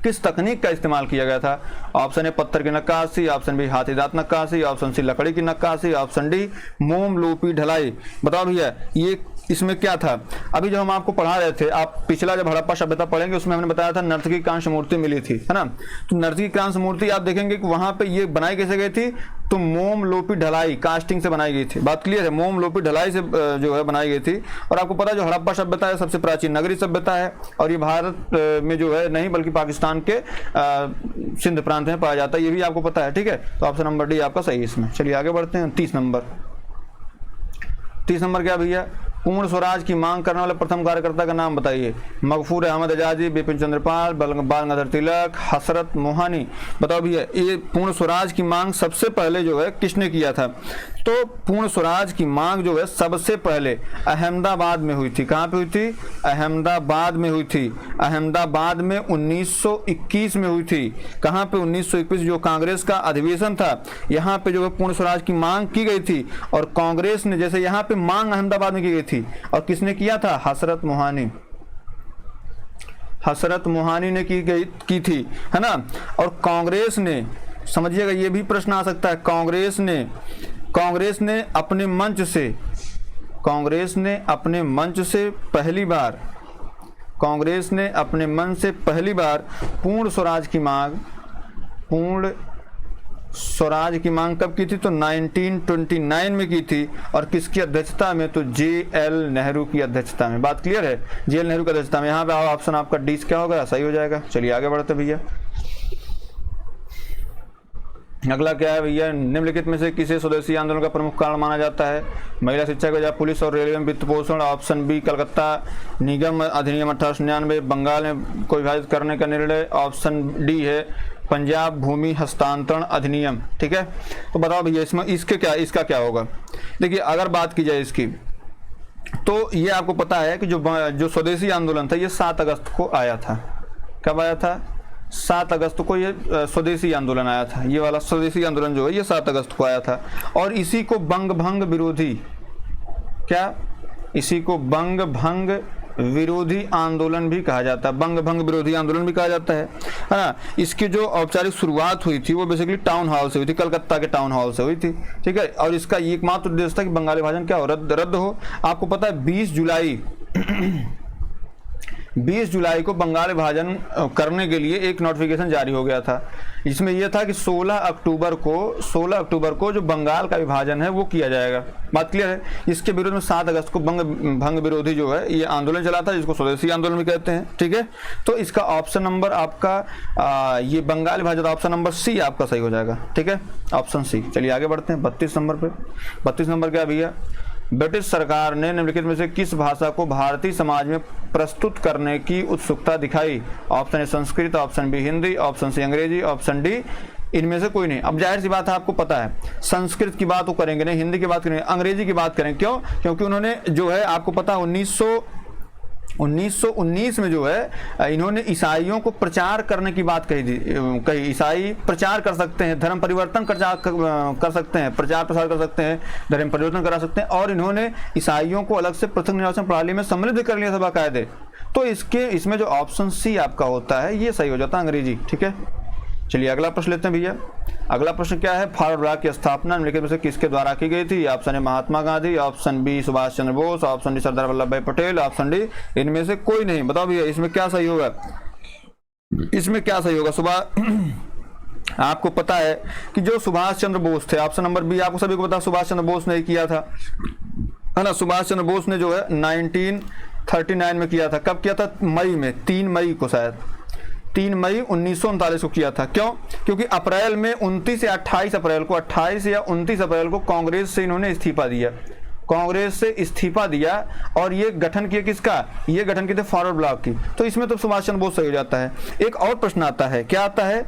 Speaker 1: किस तकनीक का इस्तेमाल किया गया था? ऑप्शन ए पत्थर की नक्काशी, ऑप्शन बी हाथी दांत नक्काशी, ऑप्शन सी लकड़ी की नक्काशी, ऑप्शन डी मोम लोपी ढलाई। बताओ भैया ये इसमें क्या था? अभी जब हम आपको पढ़ा रहे थे, आप पिछला जब हड़प्पा सभ्यता पढ़ेंगे उसमें हमने बताया था नर्तकी कांस्य मूर्ति मिली थी, है ना। तो नर्तकी कांस्य मूर्ति आप देखेंगे कि वहां पे ये बनाई कैसे गई थी, तो मोम लोपी ढलाई कास्टिंग से बनाई गई थी। बात क्लियर है, मोम लोपी ढलाई से जो है बनाई गई थी। और आपको पता है जो हड़प्पा सभ्यता है सबसे प्राचीन नगरी सभ्यता है, और ये भारत में जो है नहीं बल्कि पाकिस्तान के सिंध प्रांत में पाया जाता है, ये भी आपको पता है। ठीक है, तो ऑप्शन नंबर डी आपका सही है इसमें। चलिए आगे बढ़ते हैं। 30 नंबर क्या भैया, पूर्ण स्वराज की मांग करने वाले प्रथम कार्यकर्ता का नाम बताइए। मगफूर अहमद आजादी, बिपिन चंद्र पाल, बाल गंगाधर तिलक, हसरत मोहानी। बताओ भैया ये पूर्ण स्वराज की मांग सबसे पहले जो है किसने किया था? तो पूर्ण स्वराज की मांग जो है सबसे पहले अहमदाबाद में हुई थी। कहाँ पे हुई थी? अहमदाबाद में हुई थी। अहमदाबाद में 1921 में हुई थी। कहाँ पे? 1921 जो कांग्रेस का अधिवेशन था, यहाँ पे जो है पूर्ण स्वराज की मांग की गई थी। और कांग्रेस ने जैसे यहाँ पे मांग अहमदाबाद में की गई थी, और किसने किया था? हसरत मोहानी ने की थी, है ना। और कांग्रेस ने, समझिएगा ये भी प्रश्न आ सकता है, कांग्रेस ने अपने मंच से पहली बार पूर्ण स्वराज की मांग कब की थी? तो 1929 में की थी। और किसकी अध्यक्षता में? तो JL नेहरू की अध्यक्षता में। बात क्लियर है, JL नेहरू की अध्यक्षता में। यहाँ पे ऑप्शन आपका डी क्या होगा, सही हो जाएगा। चलिए आगे बढ़ते भैया। अगला क्या है भैया, निम्नलिखित में से किसे स्वदेशी आंदोलन का प्रमुख कारण माना जाता है? महिला शिक्षा की वजह, पुलिस और रेलवे में वित्त पोषण, ऑप्शन बी कलकत्ता निगम अधिनियम 1899, बंगाल में को विभाजित करने का निर्णय, ऑप्शन डी है पंजाब भूमि हस्तांतरण अधिनियम। ठीक है, तो बताओ भैया इसमें इसका क्या होगा? देखिए अगर बात की जाए इसकी, तो ये आपको पता है कि जो स्वदेशी आंदोलन था ये 7 अगस्त को आया था। कब आया था? 7 अगस्त को ये स्वदेशी आंदोलन आया था। ये वाला स्वदेशी आंदोलन जो है ये 7 अगस्त को आया था। और इसी को बंग भंग विरोधी आंदोलन भी कहा जाता है। बंग भंग विरोधी आंदोलन भी कहा जाता है ना। इसकी जो औपचारिक शुरुआत हुई थी वो बेसिकली टाउन हॉल से हुई थी, कलकत्ता के टाउन हॉल से हुई थी। ठीक है, और इसका एकमात्र उद्देश्य था कि बंगाली विभाजन क्या हो, रद्द हो। आपको पता है 20 जुलाई को बंगाल विभाजन करने के लिए एक नोटिफिकेशन जारी हो गया था। इसमें यह था कि 16 अक्टूबर को जो बंगाल का विभाजन है वो किया जाएगा। बात क्लियर है। इसके विरोध में 7 अगस्त को बंग भंग विरोधी जो है ये आंदोलन चला था, जिसको स्वदेशी आंदोलन भी कहते हैं। ठीक है, तो इसका ऑप्शन नंबर आपका ये बंगाल विभाजन, ऑप्शन नंबर सी आपका सही हो जाएगा। ठीक है, ऑप्शन सी। चलिए आगे बढ़ते हैं 32 नंबर पे। 32 नंबर क्या भैया, ब्रिटिश सरकार ने निम्नलिखित में से किस भाषा को भारतीय समाज में प्रस्तुत करने की उत्सुकता दिखाई? Option A Sanskrit, option B Hindi, option C Angrezi, option D इनमें से कोई नहीं। अब जाहिर सी बात है, आपको पता है संस्कृत की बात तो करेंगे नहीं, हिंदी की बात करेंगे, अंग्रेजी की बात करें। क्यों? क्योंकि उन्होंने जो है आपको पता 1919 में जो है इन्होंने ईसाइयों को प्रचार करने की बात कही। ईसाई प्रचार कर सकते हैं, धर्म परिवर्तन कर सकते हैं, प्रचार प्रसार कर सकते हैं, धर्म परिवर्तन करा सकते हैं। और इन्होंने ईसाइयों को अलग से पृथक निर्वाचन प्रणाली में सम्मिलित कर लिया था बाकायदे। तो इसमें जो ऑप्शन सी आपका होता है ये सही हो जाता है, अंग्रेजी। ठीक है, चलिए अगला प्रश्न लेते हैं भैया। अगला प्रश्न क्या है, फॉरवर्ड ब्लॉक की स्थापना निम्नलिखित में से किसके द्वारा की गई थी? Option A Mahatma Gandhi, option B Subhash Chandra Bose, option D Sardar Vallabh Bhai Patel, option D इनमें से कोई नहीं। बताओ भैया इसमें क्या सही होगा? आपको पता है कि जो सुभाष चंद्र बोस थे, ऑप्शन नंबर बी आपको सभी को पता है, सुभाष चंद्र बोस ने किया था, है ना। सुभाष चंद्र बोस ने जो है 1939 में किया था। कब किया था? मई में, 3 मई को, शायद 3 मई 1939 को किया था। क्यों? क्योंकि अप्रैल में 29 या 28 अप्रैल को कांग्रेस से इन्होंने इस्तीफा दिया। और ये गठन किया किसका? ये गठन किए थे फॉरवर्ड ब्लॉक की। तो इसमें तो सुभाष चंद्र बोस सही हो जाता है। एक और प्रश्न आता है, क्या आता है?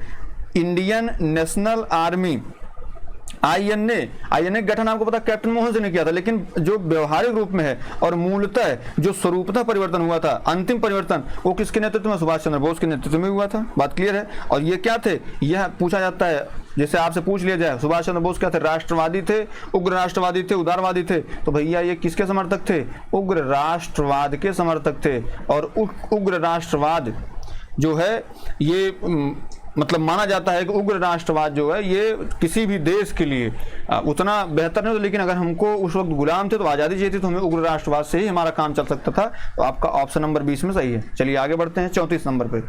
Speaker 1: इंडियन नेशनल आर्मी आईएनए गठन आपको पता कैप्टन मोहन सिंह ने किया था, लेकिन जो व्यवहारिक रूप में है और मूलतः जो स्वरूपतः परिवर्तन हुआ था, अंतिम परिवर्तन, वो किसके नेतृत्व में? सुभाष चंद्र बोस के नेतृत्व में हुआ था। बात क्लियर है। और ये क्या थे, यह पूछा जाता है, जैसे आपसे पूछ लिया जाए सुभाष चंद्र बोस क्या थे? राष्ट्रवादी थे, उग्र राष्ट्रवादी थे, उदारवादी थे? तो भैया ये किसके समर्थक थे? उग्र राष्ट्रवाद के समर्थक थे। और उग्र राष्ट्रवाद जो है ये मतलब माना जाता है कि उग्र राष्ट्रवाद जो है ये किसी भी देश के लिए उतना बेहतर नहीं, लेकिन अगर हमको उस वक्त गुलाम थे तो आज़ादी चाहिए थी, तो हमें उग्र राष्ट्रवाद से ही हमारा काम चल सकता था। तो आपका ऑप्शन नंबर 20 में सही है। चलिए आगे बढ़ते हैं 34 नंबर पे।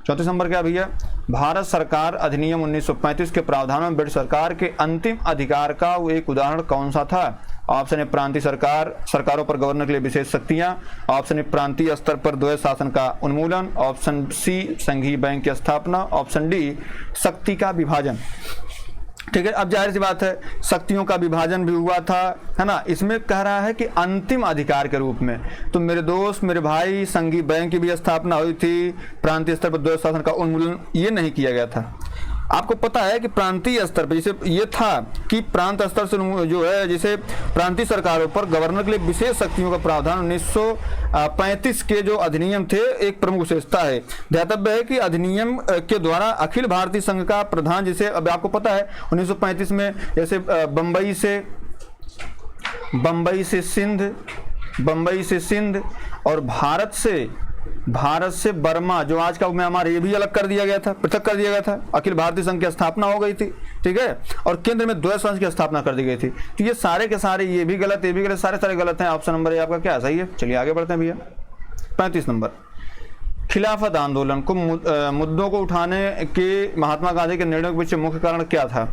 Speaker 1: 34 नंबर क्या भैया? भारत सरकार अधिनियम 1935 के प्रावधानों में ब्रिटिश सरकार के अंतिम अधिकार का वो एक उदाहरण कौन सा था? ऑप्शन ए प्रांतीय सरकारों पर गवर्नर के लिए विशेष शक्तियां। ऑप्शन ए प्रांतीय स्तर पर द्वैध शासन का उन्मूलन। ऑप्शन सी संघीय बैंक की स्थापना। ऑप्शन डी शक्ति का विभाजन। ठीक है, अब जाहिर सी बात है शक्तियों का विभाजन भी हुआ था, है ना। इसमें कह रहा है कि अंतिम अधिकार के रूप में। तो मेरे दोस्त, मेरे भाई, संघीय बैंक की भी स्थापना हुई थी, प्रांतीय स्तर पर द्वैध शासन का उन्मूलन ये नहीं किया गया था। आपको पता है कि प्रांतीय स्तर पर जैसे ये था कि प्रांत स्तर से जो है जैसे प्रांतीय सरकारों पर गवर्नर के लिए विशेष शक्तियों का प्रावधान 1935 के जो अधिनियम थे एक प्रमुख विशेषता है। ध्यातव्य है कि अधिनियम के द्वारा अखिल भारतीय संघ का प्रधान, जैसे अब आपको पता है 1935 में जैसे बम्बई से सिंध और भारत से बर्मा जो आज का म्यांमार, ये भी अलग कर दिया गया था, पृथक कर दिया गया था। अखिल भारतीय संघ की स्थापना हो गई थी, ठीक है। और केंद्र में द्वैध शासन की स्थापना कर दी गई थी। तो ये सारे के सारे, ये भी गलत, ये भी गलत, सारे गलत हैं। ऑप्शन नंबर ए आपका क्या सही है? चलिए आगे बढ़ते हैं भैया। 35 नंबर, खिलाफत आंदोलन को मुद्दों को उठाने के महात्मा गांधी के निर्णय के पीछे मुख्य कारण क्या था?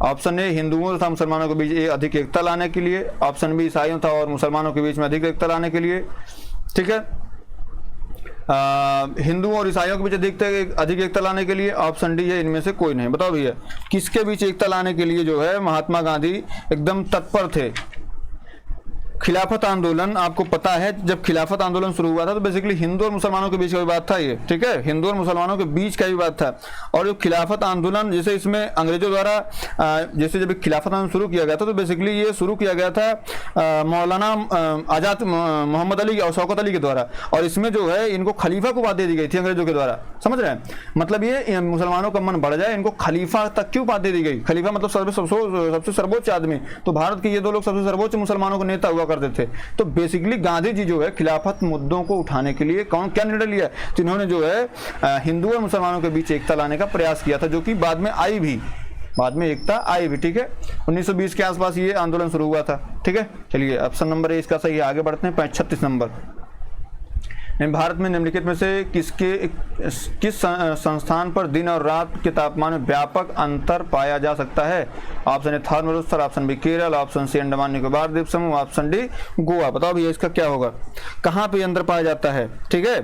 Speaker 1: ऑप्शन ए हिंदुओं तथा मुसलमानों के बीच अधिक एकता लाने के लिए। ऑप्शन बी ईसाइयों तथा और मुसलमानों के बीच में अधिक एकता लाने के लिए, ठीक है। हिंदुओं और ईसाइयों के बीच अधिक एकता लाने के लिए। ऑप्शन डी है इनमें से कोई नहीं। बताओ भैया किसके बीच एकता लाने के लिए जो है महात्मा गांधी एकदम तत्पर थे? खिलाफत आंदोलन, आपको पता है जब खिलाफत आंदोलन शुरू हुआ था तो बेसिकली हिंदू और मुसलमानों के बीच का विवाद था ये, ठीक है। हिंदू और मुसलमानों के बीच का विवाद था। और जो खिलाफत आंदोलन, जैसे इसमें अंग्रेजों द्वारा जैसे जब खिलाफत आंदोलन शुरू किया गया था तो बेसिकली ये शुरू किया गया था मौलाना आजाद मोहम्मद अली और शौकत अली के द्वारा। और इसमें जो है इनको खलीफा को उपाधि दी गई थी अंग्रेजों के द्वारा, समझ रहे हैं। मतलब ये मुसलमानों का मन बढ़ जाए, इनको खलीफा तक क्यों उपाधि दी गई? खलीफा मतलब सबसे सर्वोच्च आदमी। तो भारत के ये दो लोग सबसे सर्वोच्च मुसलमानों को नेता हुआ करते थे। तो बेसिकली गांधी जी जो है खिलाफत मुद्दों को उठाने के लिए क्या निर्णय लिया? तो इन्होंने जो है हिंदू और मुसलमानों के बीच एकता लाने का प्रयास किया था, जो कि बाद में एकता आई भी, ठीक है। 1920 के आसपास ये आंदोलन शुरू हुआ था, ठीक है। चलिए ऑप्शन नंबर ए इसका सही है। आगे बढ़ते हैं 36 नंबर। भारत में निम्नलिखित में से किस संस्थान पर दिन और रात के तापमान में व्यापक अंतर पाया जा सकता है? Option A thermal, option B Kerala, option C Andaman Nicobar द्वीप समूह, ऑप्शन डी गोवा। बताओ भैया इसका क्या होगा, कहाँ पे अंतर पाया जाता है? ठीक है,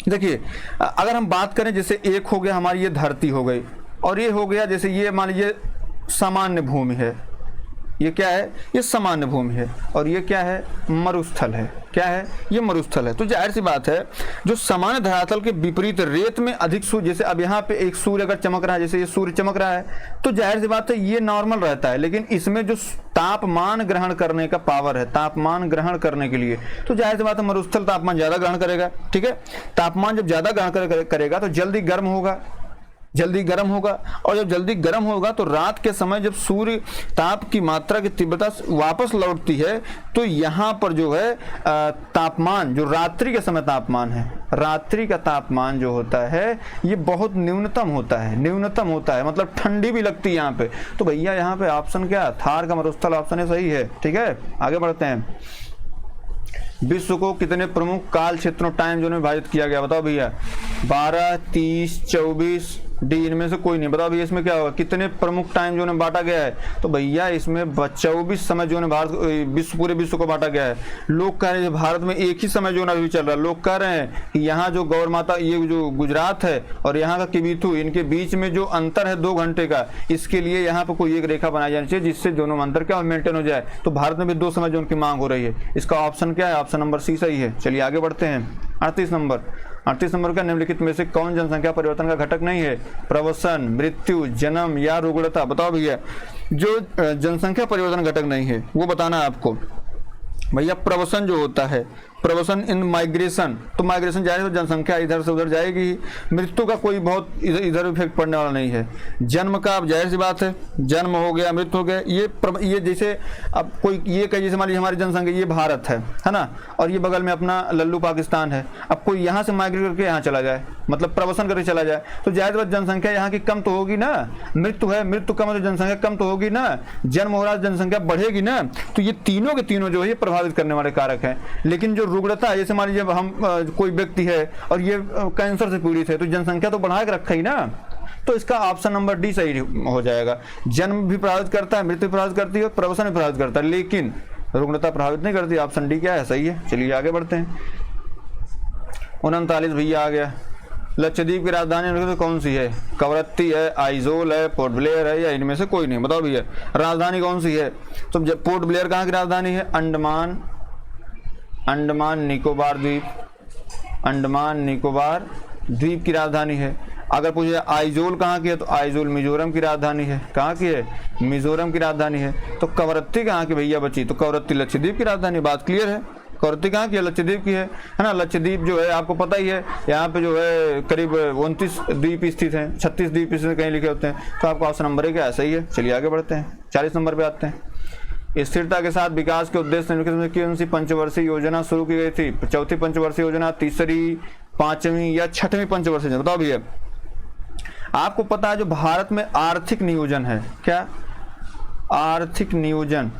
Speaker 1: देखिए अगर हम बात करें, जैसे एक हो गया हमारी ये धरती हो गई, और ये हो गया जैसे ये मान लीजिए सामान्य भूमि है, ये क्या है? ये सामान्य भूमि है। और ये क्या है? मरुस्थल है। क्या है? ये मरुस्थल है। तो जाहिर सी बात है जो सामान्य धरातल के विपरीत रेत में अधिक सूर्य, जैसे अब यहाँ पे एक सूर्य अगर चमक रहा है, जैसे ये सूर्य चमक रहा है, तो जाहिर सी बात है ये नॉर्मल रहता है। लेकिन इसमें जो तापमान ग्रहण करने का पावर है, तापमान ग्रहण करने के लिए, तो जाहिर सी बात है मरुस्थल तापमान ज्यादा ग्रहण करेगा, ठीक है। तापमान जब ज्यादा ग्रहण करेगा तो जल्दी गर्म होगा, और जब जल्दी गर्म होगा तो रात के समय जब सूर्य ताप की मात्रा की तीव्रता वापस लौटती है तो यहाँ पर जो है तापमान, जो रात्रि के समय तापमान है, रात्रि का तापमान जो होता है ये बहुत न्यूनतम होता है, मतलब ठंडी भी लगती है यहाँ पे। तो भैया यहाँ पे ऑप्शन क्या? थार का मरुस्थल ऑप्शन है सही है, ठीक है। आगे बढ़ते हैं। विश्व को कितने प्रमुख काल क्षेत्रों टाइम जोन में विभाजित किया गया? बताओ भैया 12, 30, 24, डी इनमें से कोई नहीं। बताओ भैया इसमें क्या होगा, कितने प्रमुख टाइम जोन में बांटा गया है? तो भैया इसमें 24 समय जोन पूरे विश्व को बांटा गया है। लोग कह रहे हैं भारत में एक ही समय जोन अभी चल रहा है। लोग कह रहे हैं कि यहाँ जो गौर माता, ये जो गुजरात है और यहाँ का किबिथु, इनके बीच में जो अंतर है 2 घंटे का, इसके लिए यहाँ पर कोई एक रेखा बनाई जानी चाहिए जिससे दोनों में अंतर क्या मेंटेन हो जाए। तो भारत में भी 2 समय जोन की मांग हो रही है। इसका ऑप्शन क्या है? ऑप्शन नंबर सी सही है। चलिए आगे बढ़ते हैं। 38 नंबर, 38 नंबर का निम्नलिखित में से कौन जनसंख्या परिवर्तन का घटक नहीं है? प्रवसन, मृत्यु, जन्म या रुग्णता। बताओ भैया, जो जनसंख्या परिवर्तन घटक नहीं है वो बताना है आपको। भैया प्रवसन जो होता है, प्रवसन इन माइग्रेशन, तो माइग्रेशन जाएगा तो जनसंख्या इधर से उधर जाएगी ही। मृत्यु का कोई बहुत इधर इफेक्ट पड़ने वाला नहीं है। जन्म का अब जाहिर सी बात है, जन्म हो गया, मृत्यु हो गया, ये जैसे अब कोई ये कहे, जैसे मान लीजिए हमारी जनसंख्या ये भारत है ना, और ये बगल में अपना लल्लू पाकिस्तान है। अब कोई यहाँ से माइग्रेट करके यहाँ चला जाए, मतलब प्रवसन करके चला जाए, तो जाहिर बात जनसंख्या यहाँ की कम तो होगी ना। मृत्यु है, मृत्यु कम है तो जनसंख्या कम तो होगी ना। जन्म हो रहा है, जनसंख्या बढ़ेगी ना। तो ये तीनों के तीनों जो है ये प्रभावित करने वाले कारक हैं। लेकिन जो रुग्णता, जैसे मान लीजिए हम कोई व्यक्ति है और ये कैंसर से पीड़ित है, तो जनसंख्या तो बढ़ा के रखा ही ना। तो इसका ऑप्शन नंबर डी सही हो जाएगा। जन्म भी प्रभावित करता है, मृत्यु प्रभावित करती है, प्रवसन भी प्रभावित करता है, लेकिन रुग्णता प्रभावित नहीं करती। ऑप्शन डी क्या है? सही है। चलिए आगे बढ़ते हैं। 39 भैया आ गया। लक्षद्वीप की राजधानी कौन सी है? कवरत्ती है, आइजोल है, पोर्ट ब्लेयर है, या इनमें से कोई नहीं? बताओ भैया राजधानी कौन सी है? तो पोर्ट ब्लेयर कहाँ की राजधानी है? अंडमान निकोबार द्वीप, अंडमान निकोबार द्वीप की राजधानी है। अगर पूछे आइजोल कहाँ की है, तो आइजोल मिजोरम की राजधानी है। कहाँ की है? मिजोरम की राजधानी है। तो कवरत्ती कहाँ की भैया बची? तो कवरत्ती लक्षद्वीप की राजधानी। बात क्लियर है? कवरत्ती कहाँ की है? लक्षद्वीप की है ना। लक्षद्वीप जो है आपको पता ही है, यहाँ पे जो है करीब 29 द्वीप स्थित हैं, 36 द्वीप स्थित कहीं लिखे होते हैं। तो आपका ऑप्शन नंबर क्या है? सही है। चलिए आगे बढ़ते हैं। 40 नंबर पे आते हैं। स्थिरता के साथ विकास के उद्देश्य निम्नलिखित में कौन सी पंचवर्षीय योजना शुरू की गई थी? चौथी पंचवर्षीय योजना, तीसरी, पांचवी या छठवीं पंचवर्षीय योजना? बताओ भैया। आपको पता है जो भारत में आर्थिक नियोजन है, क्या आर्थिक नियोजन,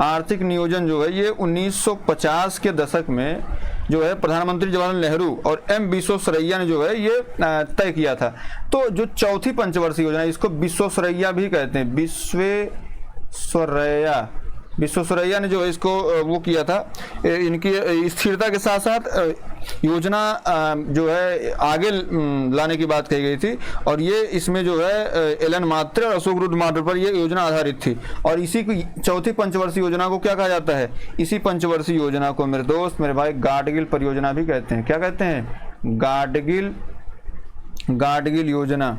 Speaker 1: आर्थिक नियोजन जो है ये 1950 के दशक में जो है प्रधानमंत्री जवाहरलाल नेहरू और एम विश्वेश्वरैया ने जो है ये तय किया था। तो जो चौथी पंचवर्षीय योजना, इसको विश्वेश्वरैया भी कहते हैं, विश्वेश्वरैया ने जो है इसको वो किया था। इनकी स्थिरता के साथ साथ योजना जो है आगे लाने की बात कही गई थी, और ये इसमें जो है एलन मात्रे और अशोक रुद्र मॉडल पर ये योजना आधारित थी। और इसी की चौथी पंचवर्षीय योजना को क्या कहा जाता है? इसी पंचवर्षीय योजना को मेरे दोस्त मेरे भाई गाडगिल परियोजना भी कहते हैं। क्या कहते हैं? गाडगिल योजना,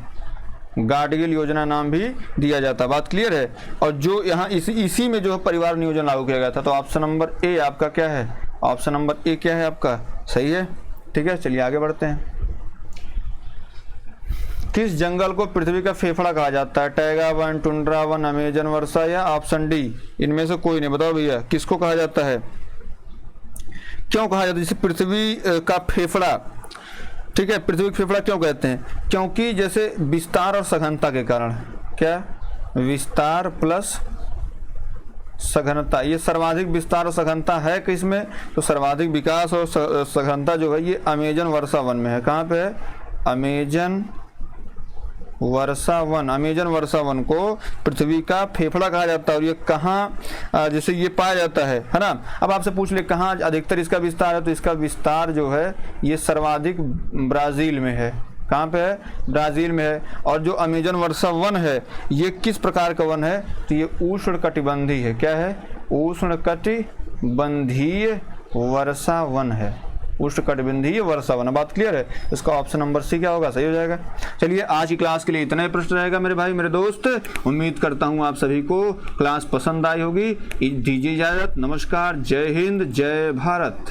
Speaker 1: गाडगिल योजना नाम भी दिया जाता है। बात क्लियर है? और जो यहाँ इसी में जो परिवार नियोजन लागू किया गया था। तो ऑप्शन नंबर ए आपका क्या है? ऑप्शन नंबर ए क्या है आपका? सही है। ठीक है, चलिए आगे बढ़ते हैं। किस जंगल को पृथ्वी का फेफड़ा कहा जाता है? टैगा वन, टुंड्रा वन, अमेजन वर्षा या ऑप्शन डी इनमें से कोई नहीं? बताओ भैया किसको कहा जाता है, क्यों कहा जाता है? जैसे पृथ्वी का फेफड़ा, ठीक है, पृथ्वी का फेफड़ा क्यों कहते हैं? क्योंकि जैसे विस्तार और सघनता के कारण, क्या विस्तार प्लस सघनता, ये सर्वाधिक विस्तार और सघनता है किसमें? तो सर्वाधिक विकास और सघनता जो है ये अमेजन वर्षा वन में है। कहाँ पे है? अमेजन वर्षा वन। अमेजन वर्षा वन को पृथ्वी का फेफड़ा कहा जाता है। और ये कहाँ जैसे ये पाया जाता है ना। अब आपसे पूछ ले कहाँ अधिकतर इसका विस्तार है, तो इसका विस्तार जो है ये सर्वाधिक ब्राजील में है। कहाँ पे है? ब्राजील में है। और जो अमेजन वर्षा वन है ये किस प्रकार का वन है? तो ये उष्णकटिबंधीय है। क्या है? उष्णकटिबंधीय वर्षा वन है। उष्णकटिबंधीय वर्षा वन। बात क्लियर है? इसका ऑप्शन नंबर सी क्या होगा? सही हो जाएगा। चलिए आज की क्लास के लिए इतना ही प्रश्न रहेगा मेरे भाई मेरे दोस्त। उम्मीद करता हूँ आप सभी को क्लास पसंद आई होगी। दीजिए इजाजत। नमस्कार, जय हिंद, जय भारत।